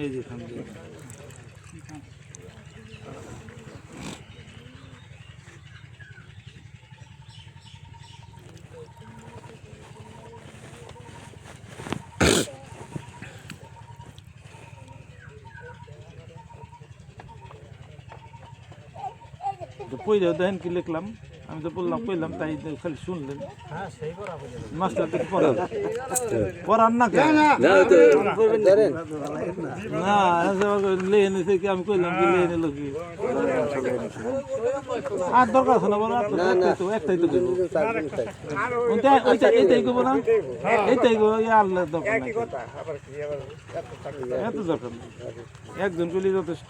এই যে পড়লেও দেখেন কি লিখলাম আমি তো বললাম কইলাম তাই খালি শুনলেন মাস্টার তো পড়ান না কেন না লেহে নিছে কি আমি কইলাম কি লেহে নিল কি আর দরকার আছে না বলো একটাই তো এইটাই করবো না এইটাই করবো আল্লাহ দরকার এত দরকার নেই একজন করলে যথেষ্ট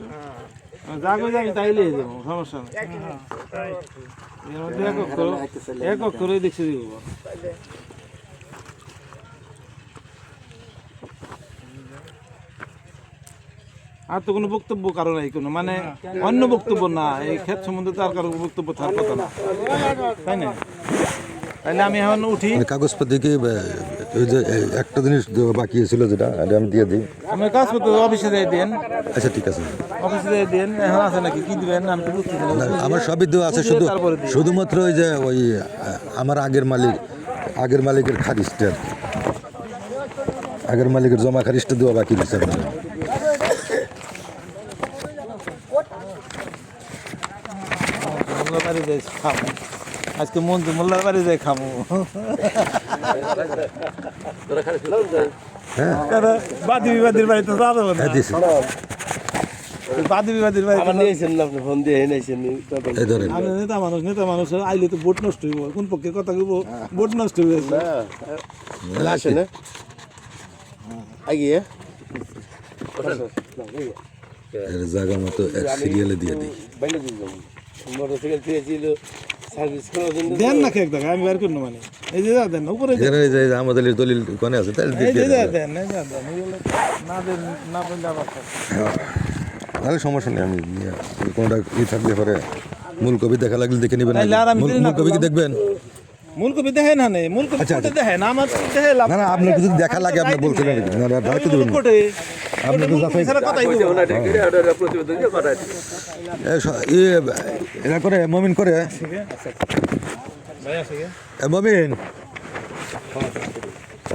যাগো যাবি তাই লিয়ে যাবো সমস্যা নেই এর মধ্যে এক অক্ষরই দেখছে দিব আর তো কোনো বক্তব্য কারো নাই কোনো, মানে অন্য বক্তব্য না, এই ক্ষেত সম্বন্ধে তো আর কারো বক্তব্য থাকার কথা না, তাই না? তাহলে আমি এখন উঠি, মানে কাগজপত্র কি ওই যে একটা জিনিস দেওয়া বাকি ছিল যেটা এটা আমি দিয়ে দিই। আমি কাগজপত্র অফিসে দিয়ে দেন, আচ্ছা ঠিক আছে, অফিসে দিয়ে দেন, এখন আছে নাকি কি দিবেন আমি তো বুঝতেছি না। না, আমার সবই দেওয়া আছে, শুধু তারপরে দিই। শুধুমাত্র ওই যে ওই আমার আগের মালিকের খারিজটা আর কি, আগের মালিকের জমা খারিজটা দেওয়া বাকি রয়েছে আপনার। মোল্লার বাড়ি যাই খাবো আজকে, মন্ত্রী মোল্লার বাড়ি যাই খাবো। হ্যাঁ বাদি বিবাদীর বাড়িতে যাবো না, হ্যাঁ দিয়েছি, বাদি বিবাদীর বাড়িতে এই ধরেন আমি নেতা মানুষ আইলে তো ভোট নষ্ট হইব, কোন পক্ষে কথা কইব, ভোট নষ্ট হয়ে গেছে। এর জায়গা মতো এক সিরিয়ালে দিয়ে দিই। দেন না খেয়ে দেখা আমি বের করবো, মানে এই যে দেন না উপরে এখানে এই যে আমাদের দলিল কোনে আছে তাহলে এই দিয়ে যে দেন। দেন এই যে দেন, এগুলো না দেন না পেলে আবার তাহলে সমস্যা নেই, আমি নিয়ে কোনটা ই থাকলে পরে মূল কপি দেখা লাগলে দেখে নেবেন। তাইলে আর আমি দেরি না মূল কপি কি দেখবেন? মূল কপি দেখে না নেই, মূল কপি আচ্ছা, কোটে দেখে না, আমার দেখে লাভ না না, আপনার কিছু দেখা লাগে আপনি বলছিলেন নাকি? না না, ডাইরেক্ট দেবেন না। কোটে আপনি তো যাচাই কথাই বলবো। এরা করে মমিন করে মমিন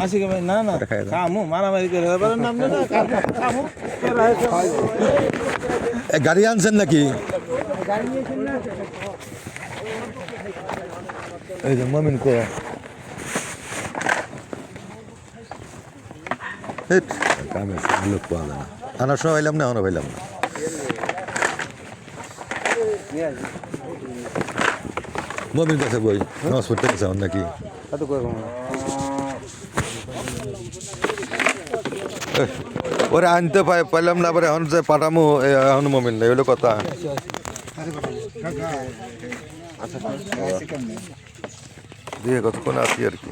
আসি কে ভাই, না না খাই দাও। খামু মারামারি করে এবারে নাম না খামু গাড়ি আনছেন নাকি? এই যে মমিন কো কামে লোক পাওয়া যায় না, আনার সময় পাইলাম না, এখনো পাইলাম না। মমিন কাছে বই নামাজ পড়তে গেছে এখন নাকি? ওরে আনতে পাইলাম না, আবার এখন যে পাঠামো এখন মমিন নেই, হলো কথা। দিয়ে কতক্ষণ আছি আর কি।